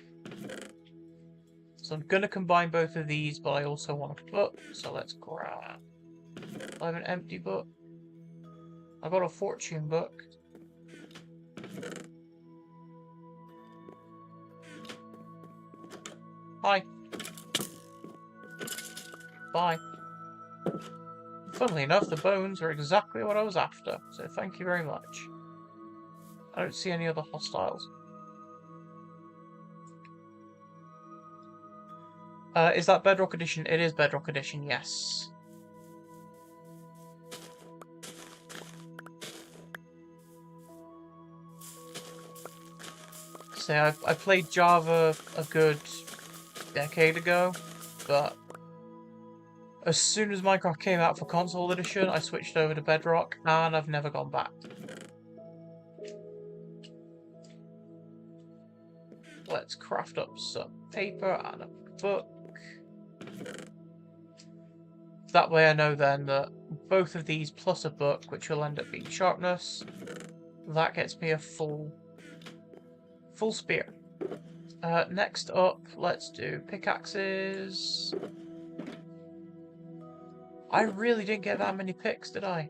So I'm going to combine both of these, but I also want a book, so let's grab. I have an empty book. I got a fortune book. Hi. Bye. Funnily enough, the bones are exactly what I was after, so thank you very much. I don't see any other hostiles. Is that Bedrock Edition? It is Bedrock Edition, yes. Say, I played Java a good decade ago, but as soon as Minecraft came out for console edition, I switched over to Bedrock, and I've never gone back. Let's craft up some paper and a book. That way I know then that both of these plus a book, which will end up being sharpness, that gets me a full spear. Next up, let's do pickaxes. I really didn't get that many picks, did I?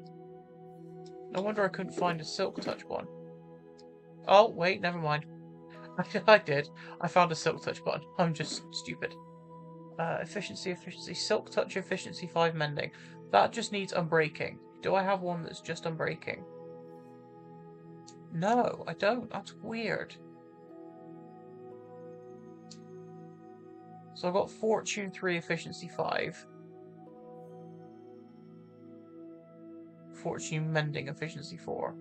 No wonder I couldn't find a silk touch one. Oh, wait, never mind. I did. I found a silk touch button. I'm just stupid. Efficiency, silk touch, efficiency 5 mending. That just needs unbreaking. Do I have one that's just unbreaking? No, I don't. That's weird. So I've got fortune 3, efficiency 5. Fortune mending, efficiency 4.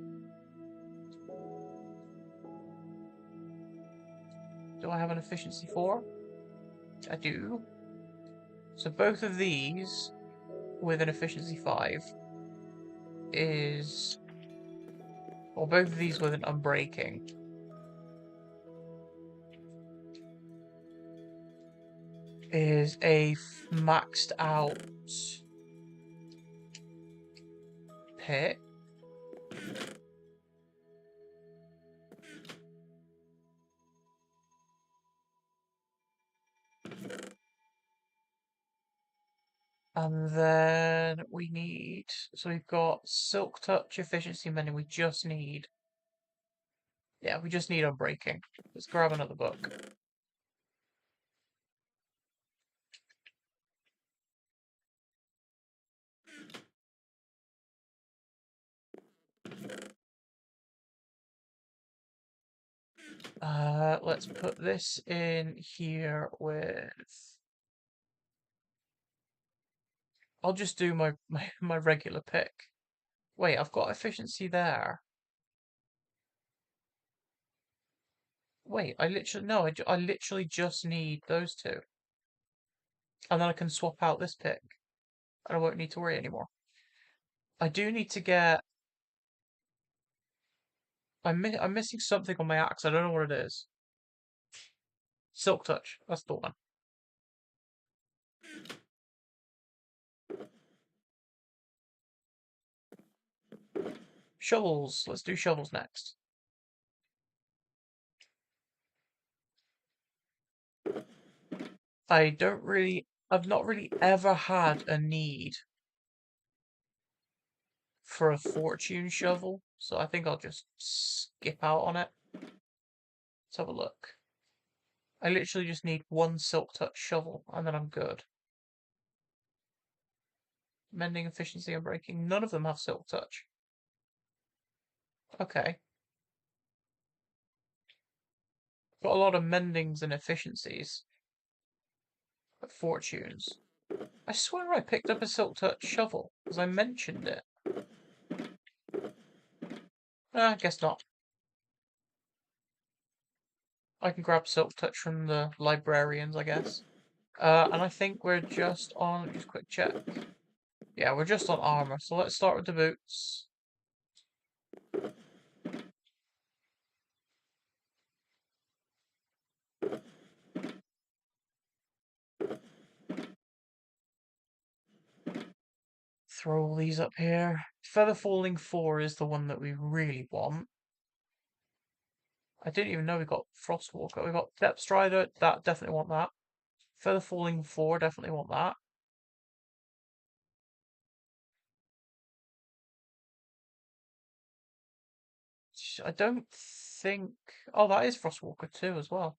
Do I have an efficiency 4? I do. So both of these with an efficiency 5 is... or both of these with an unbreaking is a maxed out pick. And then we need, so we've got Silk Touch, Efficiency Mending, we just need, yeah, we just need Unbreaking. Let's grab another book. Let's put this in here with, I'll just do my regular pick. Wait, I've got Efficiency there. Wait, I literally, no, I literally just need those two. And then I can swap out this pick. And I won't need to worry anymore. I do need to get... I'm missing something on my axe. I don't know what it is. Silk Touch. That's the one. Shovels. Let's do shovels next. I've not really ever had a need for a fortune shovel, so I think I'll just skip out on it. Let's have a look. I literally just need one silk touch shovel, and then I'm good. Mending, efficiency, and breaking. None of them have silk touch. Okay. Got a lot of mendings and efficiencies. But fortunes. I swear I picked up a silk touch shovel, because I mentioned it. I guess not. I can grab silk touch from the librarians, I guess. And I think we're just on, just quick check. Yeah, we're just on armor, so let's start with the boots. Throw all these up here. Feather Falling 4 is the one that we really want. I didn't even know we got Frostwalker. We got Depth Strider, that definitely want that. Feather Falling 4, definitely want that. I don't think... Oh, that is Frostwalker 2 as well.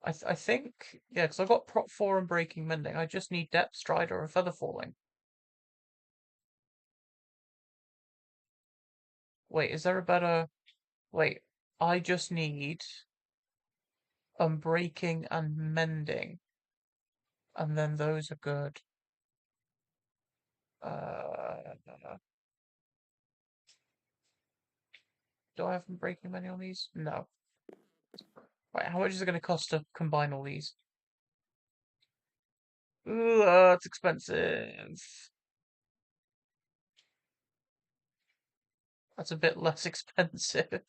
I think... Yeah, because I've got Prot 4 and Breaking Mending. I just need Depth Strider and Feather Falling. Wait, is there a better... Wait, I just need Unbreaking and Mending. And then those are good. Uh, do I have Unbreaking Mending on these? No. Right, how much is it going to cost to combine all these? Ooh, it's expensive. That's a bit less expensive.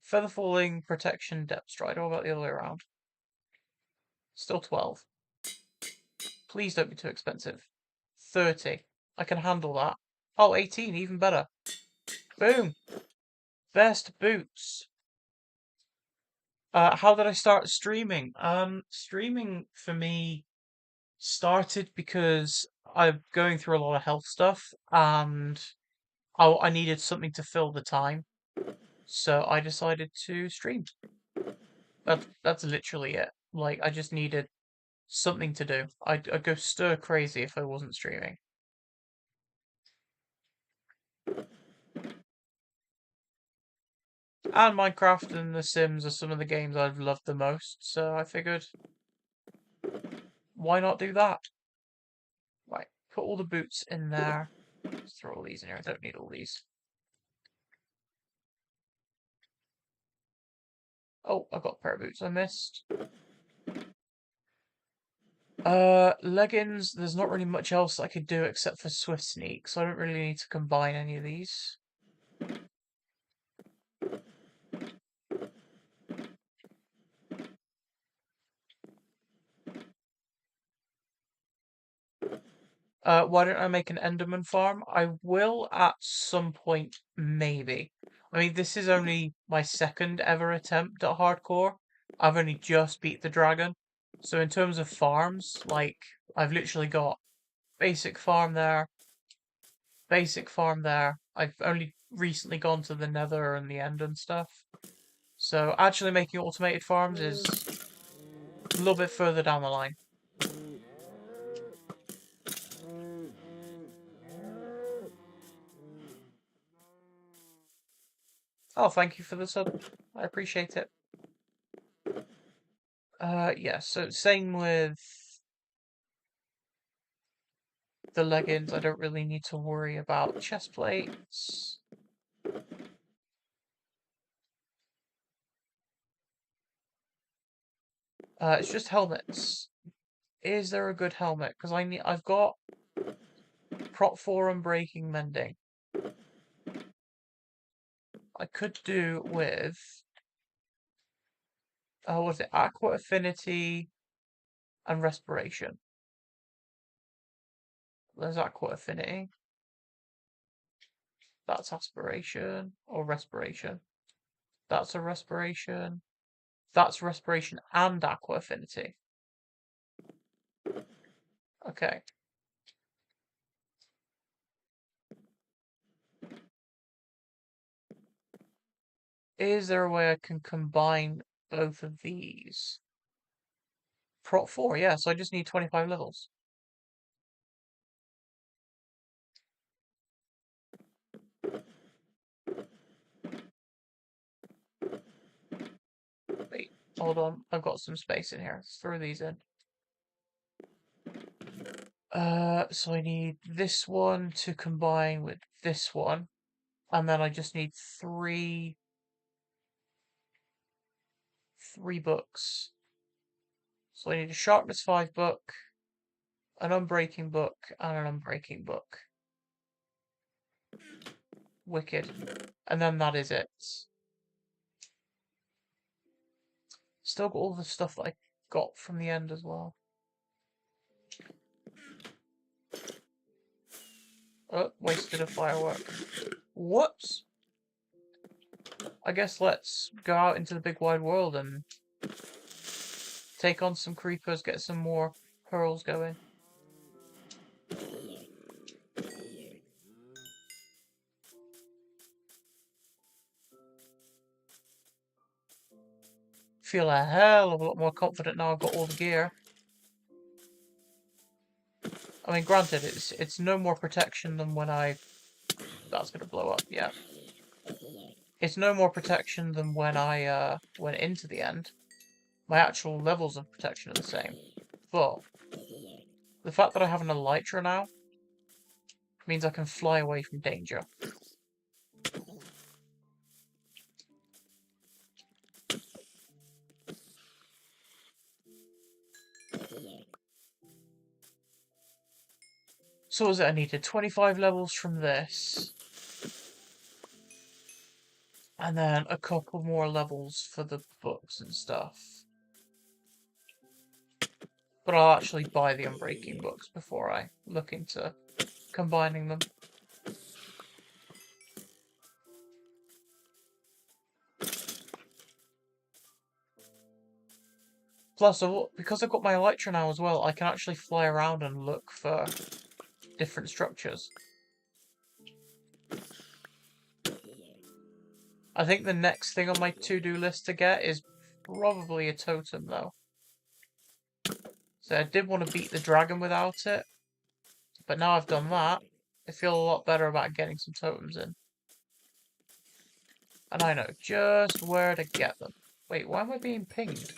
Feather Falling, Protection, Depth Strider. What about the other way around? Still 12. Please don't be too expensive. 30. I can handle that. Oh, 18, even better. Boom. Best boots. How did I start streaming? Streaming for me started because I'm going through a lot of health stuff and I needed something to fill the time. So I decided to stream. That's literally it. Like, I just needed something to do. I'd go stir crazy if I wasn't streaming. And Minecraft and The Sims are some of the games I've loved the most, so I figured, why not do that? Right, put all the boots in there. Just throw all these in here. I don't need all these. Oh, I've got a pair of boots I missed. Leggings, there's not really much else I could do except for Swift Sneak, so I don't really need to combine any of these. Why don't I make an Enderman farm? I will at some point, maybe. I mean, this is only my second ever attempt at hardcore. I've only just beat the dragon. So in terms of farms, like, I've literally got basic farm there, basic farm there. I've only recently gone to the nether and the end and stuff. So actually making automated farms is a little bit further down the line. Oh, thank you for the sub. I appreciate it. Yeah, so same with the leggings. I don't really need to worry about chest plates. It's just helmets. Is there a good helmet? Because I've got Prot 4 and Breaking Mending. I could do with what's it? Aqua Affinity and Respiration. There's Aqua Affinity. That's aspiration or respiration. That's a respiration. That's respiration and aqua affinity. Okay. Is there a way I can combine both of these? Prot 4, yeah, so I just need 25 levels. Wait, hold on. I've got some space in here. Let's throw these in. So I need this one to combine with this one. And then I just need three books. So I need a Sharpness 5 book, an Unbreaking book, and an Unbreaking book. Wicked. And then that is it. Still got all the stuff that I got from the end as well. Oh, wasted a firework. Whoops! I guess let's go out into the big wide world and take on some creepers, get some more pearls going. Feel a hell of a lot more confident now I've got all the gear. I mean, granted, it's no more protection than when I... That's gonna blow up, yeah. It's no more protection than when I went into the end. My actual levels of protection are the same. But the fact that I have an ELYTRA now means I can fly away from danger. So what was it I needed? 25 levels from this. And then a couple more levels for the books and stuff. But I'll actually buy the Unbreaking books before I look into combining them. Plus, because I've got my ELYTRA now as well, I can actually fly around and look for different structures. I think the next thing on my to-do list to get is probably a totem, though. So I did want to beat the dragon without it, but now I've done that, I feel a lot better about getting some totems in. And I know just where to get them. Wait, why am I being pinged?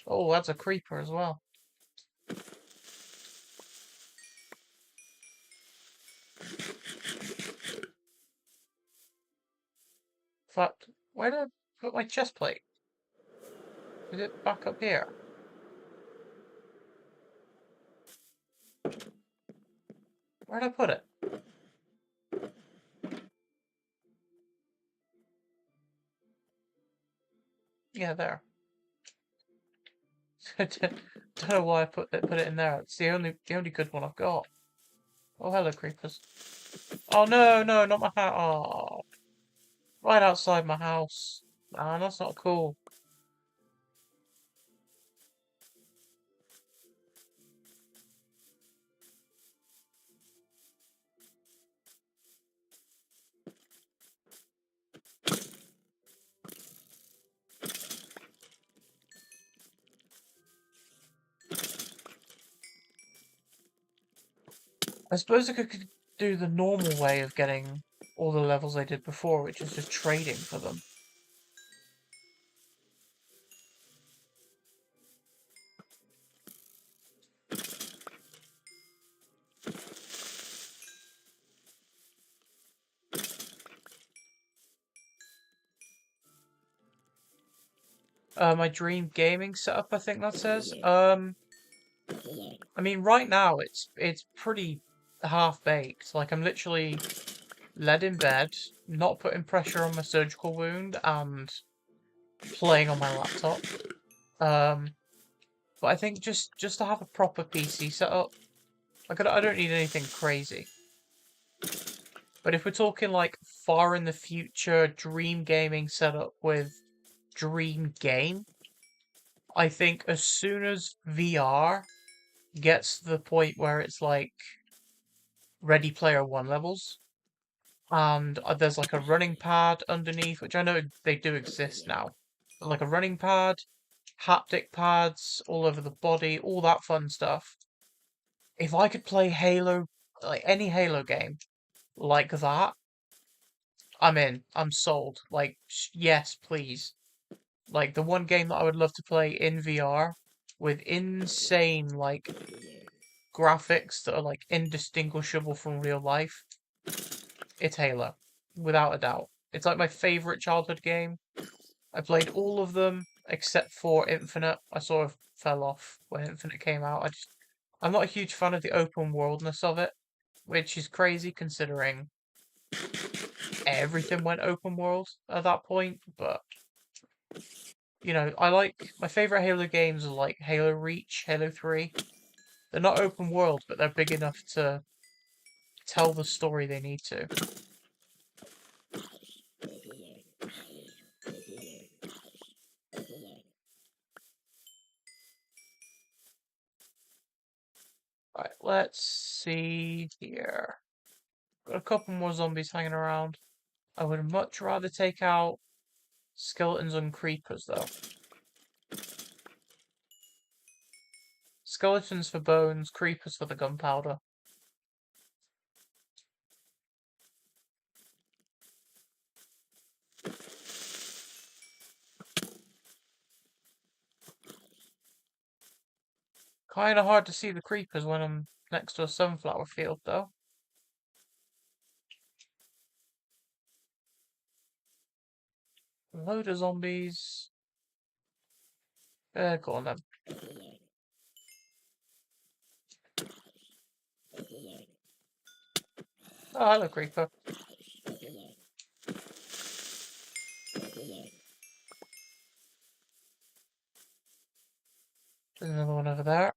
Oh, that's a creeper as well. In fact, where did I put my chest plate? Is it back up here? Where did I put it? Yeah, there. Don't know why I put it in there. It's the only good one I've got. Oh, hello, creepers. Oh no, no, not my house. Oh, right outside my house. Man, that's not cool. I suppose I could do the normal way of getting all the levels I did before, which is just trading for them. My dream gaming setup, I think that says. I mean, right now it's pretty half-baked. Like, I'm literally laid in bed, not putting pressure on my surgical wound, and playing on my laptop. But I think just to have a proper PC setup, like I don't need anything crazy. But if we're talking like far in the future, dream gaming setup with dream game, I think as soon as VR gets to the point where it's like Ready Player One levels, and there's like a running pad underneath, which I know they do exist now, but like a running pad, haptic pads all over the body, all that fun stuff. If I could play Halo, like any Halo game like that, I'm in. I'm sold. Like, yes, please. Like the one game that I would love to play in VR with insane like graphics that are like indistinguishable from real life, it's Halo, without a doubt. It's like my favorite childhood game. I played all of them except for Infinite. I sort of fell off when Infinite came out. I'm not a huge fan of the open worldness of it, which is crazy considering everything went open world at that point. But you know, I like my favorite Halo games are like Halo Reach, Halo 3. They're not open world, but they're big enough to tell the story they need to. Right, let's see here. Got a couple more zombies hanging around. I would much rather take out skeletons and creepers, though. Skeletons for bones, creepers for the gunpowder. Kinda hard to see the creepers when I'm next to a sunflower field, though. Load of zombies. Go on then. Oh, hello, creeper. There's another one over there.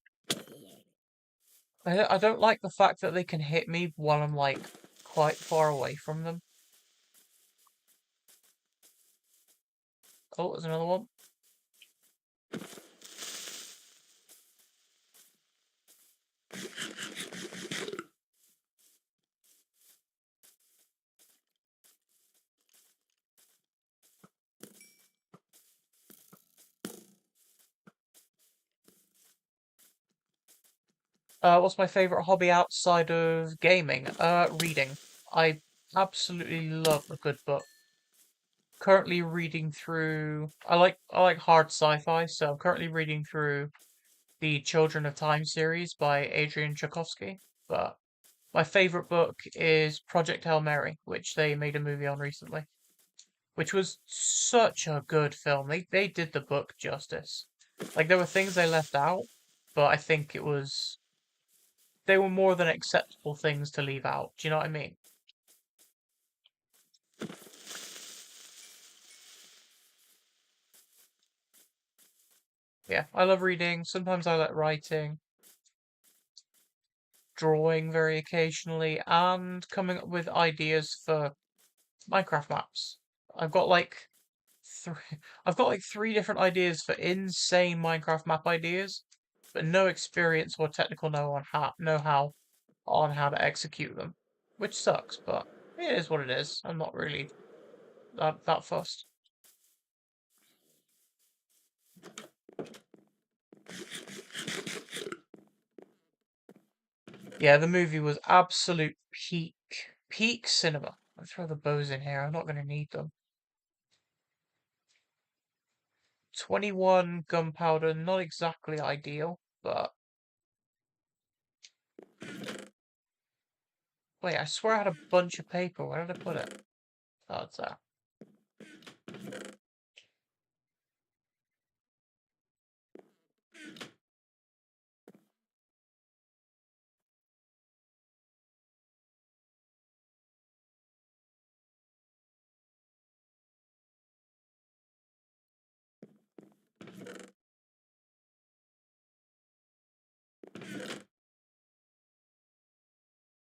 I don't like the fact that they can hit me while I'm, like, quite far away from them. Oh, there's another one. What's my favorite hobby outside of gaming? Reading. I absolutely love a good book. Currently reading through. I like hard sci-fi, so I'm currently reading through the Children of Time series by Adrian Tchaikovsky. But my favorite book is Project Hail Mary, which they made a movie on recently, which was such a good film. They did the book justice. Like there were things they left out, but I think they were more than acceptable things to leave out. Do you know what I mean? Yeah, I love reading. Sometimes I like writing, drawing very occasionally, and coming up with ideas for Minecraft maps. I've got like three, I've got like three different ideas for insane Minecraft map ideas, but no experience or technical know-how on how to execute them, which sucks, but it is what it is. I'm not really that fussed. Yeah, the movie was absolute peak cinema. I'll throw the bows in here. I'm not going to need them. 21 gunpowder, not exactly ideal, but wait, I swear I had a bunch of paper. Where did I put it? Oh, it's there.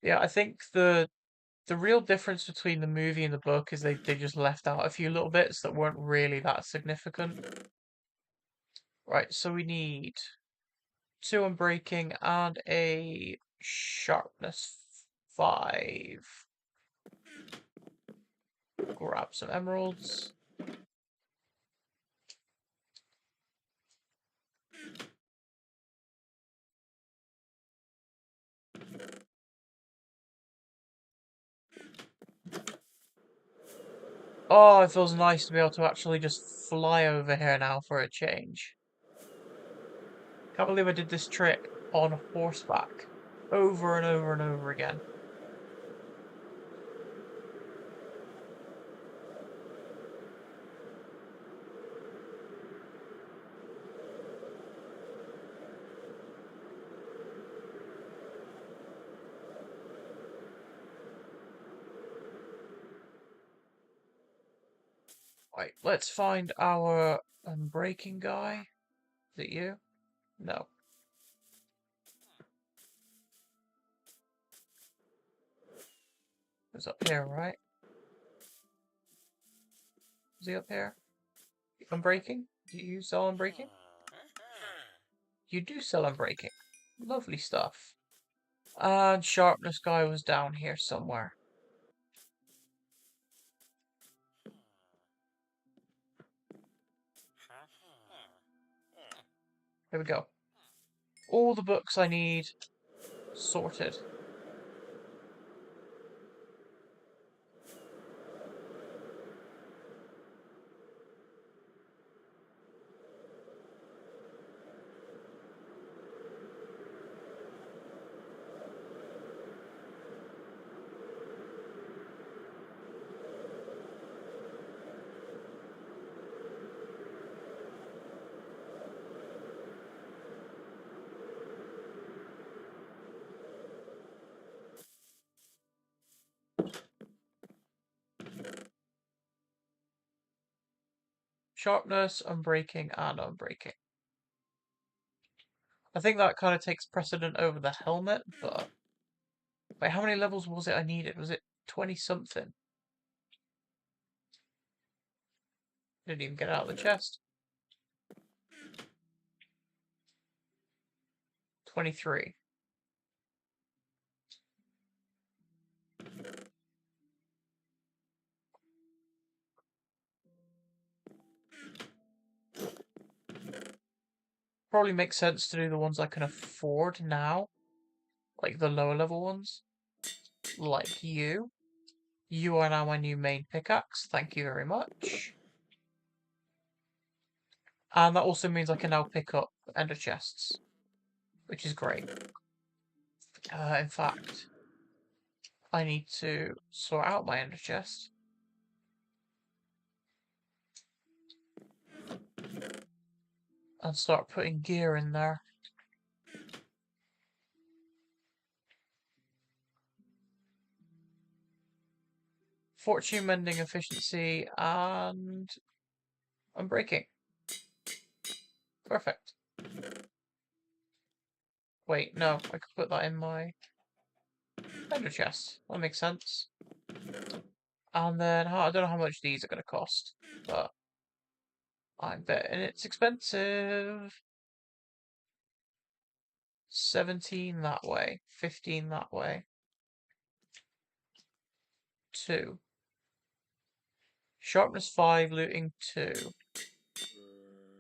Yeah, I think the The real difference between the movie and the book is they just left out a few little bits that weren't really that significant. Right, so we need 2 on breaking and a sharpness 5. Grab some emeralds. Oh, it feels nice to be able to actually just fly over here now for a change. Can't believe I did this trick on horseback over and over and over again. Right, let's find our unbreaking guy. Is it you? No. It's up here, right? Is he up here? Unbreaking? Do you sell unbreaking? You do sell unbreaking. Lovely stuff. And sharpness guy was down here somewhere. Here we go. All the books I need sorted. Sharpness, unbreaking, and unbreaking. I think that kind of takes precedent over the helmet, but... Wait, how many levels was it I needed? Was it 20-something? Didn't even get out of the chest. 23. Probably makes sense to do the ones I can afford now. Like the lower level ones. Like you. You are now my new main pickaxe. Thank you very much. And that also means I can now pick up ender chests. Which is great. In fact, I need to sort out my ender chest. And start putting gear in there. Fortune mending efficiency and unbreaking. Perfect. Wait, no, I could put that in my ender chest. That makes sense. And then I don't know how much these are going to cost, but I'm betting it's expensive. 17 that way, 15 that way. 2. Sharpness 5, looting 2.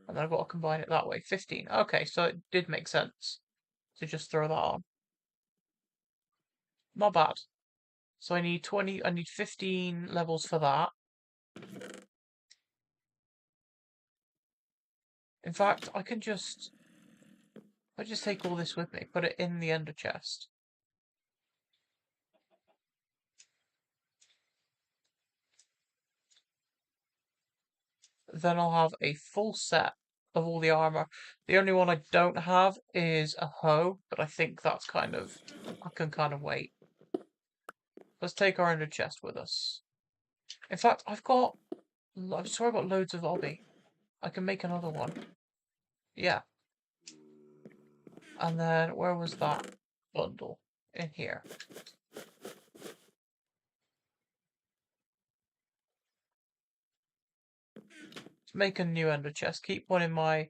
And then I've got to combine it that way. 15. Okay, so it did make sense to just throw that on. Not bad. So I need 15 levels for that. In fact, I just take all this with me, put it in the ender chest. Then I'll have a full set of all the armor. The only one I don't have is a hoe, but I think that's I can kind of wait. Let's take our ender chest with us. In fact, I'm sure I've got loads of obby. I can make another one. Yeah. And then, where was that bundle? In here. Let's make a new ender chest. Keep one in my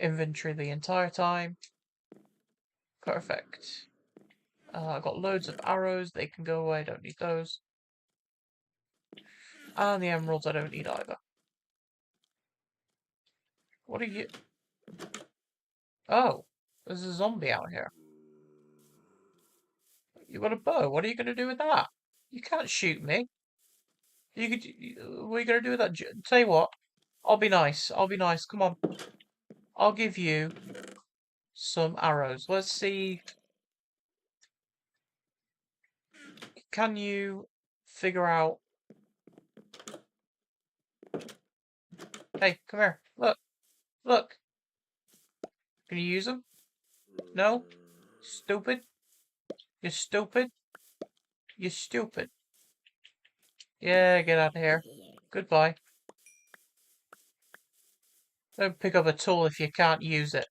inventory the entire time. Perfect. I've got loads of arrows. They can go away. I don't need those. And the emeralds I don't need either. What are you... Oh, there's a zombie out here. You got a bow. What are you going to do with that? You can't shoot me. What are you going to do with that? Tell you what. I'll be nice. I'll be nice. Come on. I'll give you some arrows. Let's see. Can you figure out... Hey, come here. Look. Look. Can you use them? No? Stupid? You're stupid? You're stupid. Yeah, get out of here. Goodbye. Don't pick up a tool if you can't use it.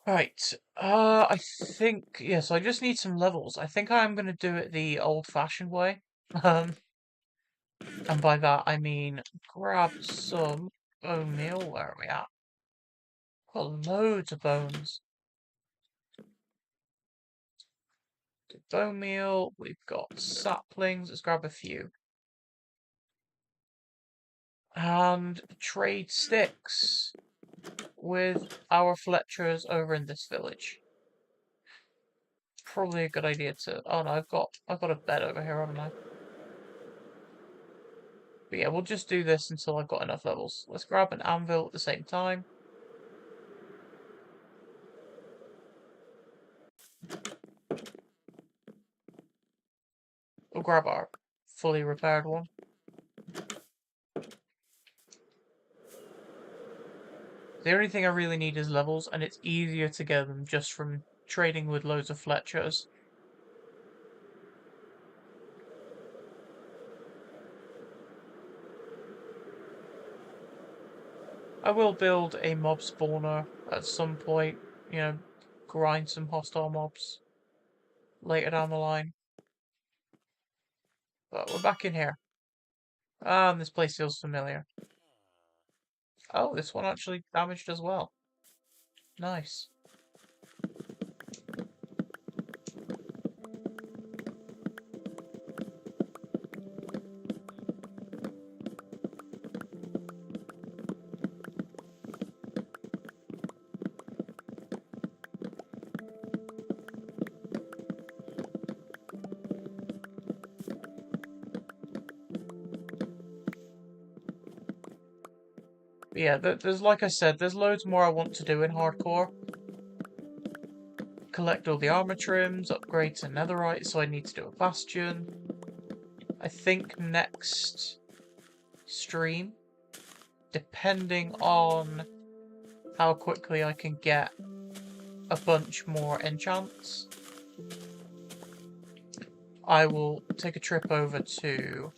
Right. I think... Yes, I just need some levels. I think I'm going to do it the old-fashioned way. Um, and by that, I mean grab some bone meal. Where are we at? Got loads of bones. Bone meal. We've got saplings. Let's grab a few. And trade sticks with our Fletchers over in this village. Probably a good idea to... Oh no, I've got a bed over here, haven't I? But yeah, we'll just do this until I've got enough levels. Let's grab an anvil at the same time. We'll grab our fully repaired one. The only thing I really need is levels, and it's easier to get them just from trading with loads of Fletchers. I will build a mob spawner at some point, you know, grind some hostile mobs later down the line. But we're back in here. Ah, and this place feels familiar. Oh, this one actually damaged as well. Nice. But yeah, there's, like I said, there's loads more I want to do in hardcore. Collect all the armor trims, upgrade to netherite, so I need to do a bastion. I think next stream, depending on how quickly I can get a bunch more enchants, I will take a trip over to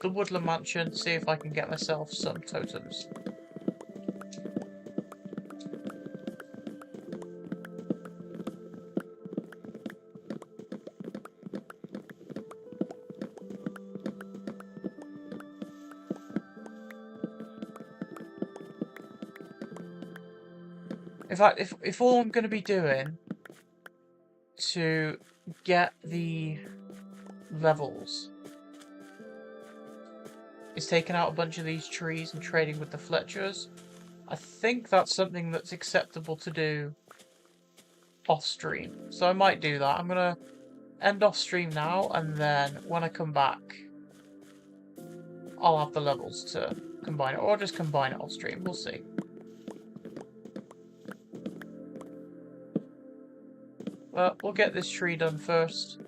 the Woodland Mansion, see if I can get myself some totems. In fact, if all I'm going to be doing to get the levels is taking out a bunch of these trees and trading with the Fletchers, I think that's something that's acceptable to do off stream. So I might do that. I'm going to end off stream now, and then when I come back, I'll have the levels to combine it, or just combine it off stream. We'll see. But we'll get this tree done first.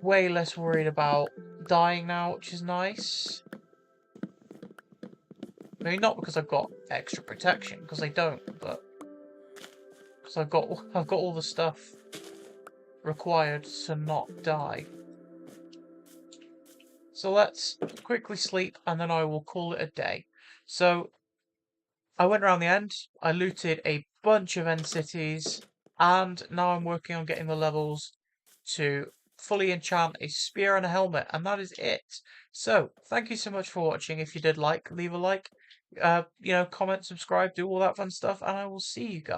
Way less worried about dying now, which is nice. Maybe not because I've got extra protection, because I don't, but So I've got all the stuff required to not die. So let's quickly sleep and then I will call it a day. So I went around the end, I looted a bunch of end cities, and now I'm working on getting the levels to fully enchant a spear and a helmet, and that is it. So, thank you so much for watching. If you did like, leave a like, comment, subscribe, do all that fun stuff, and I will see you guys.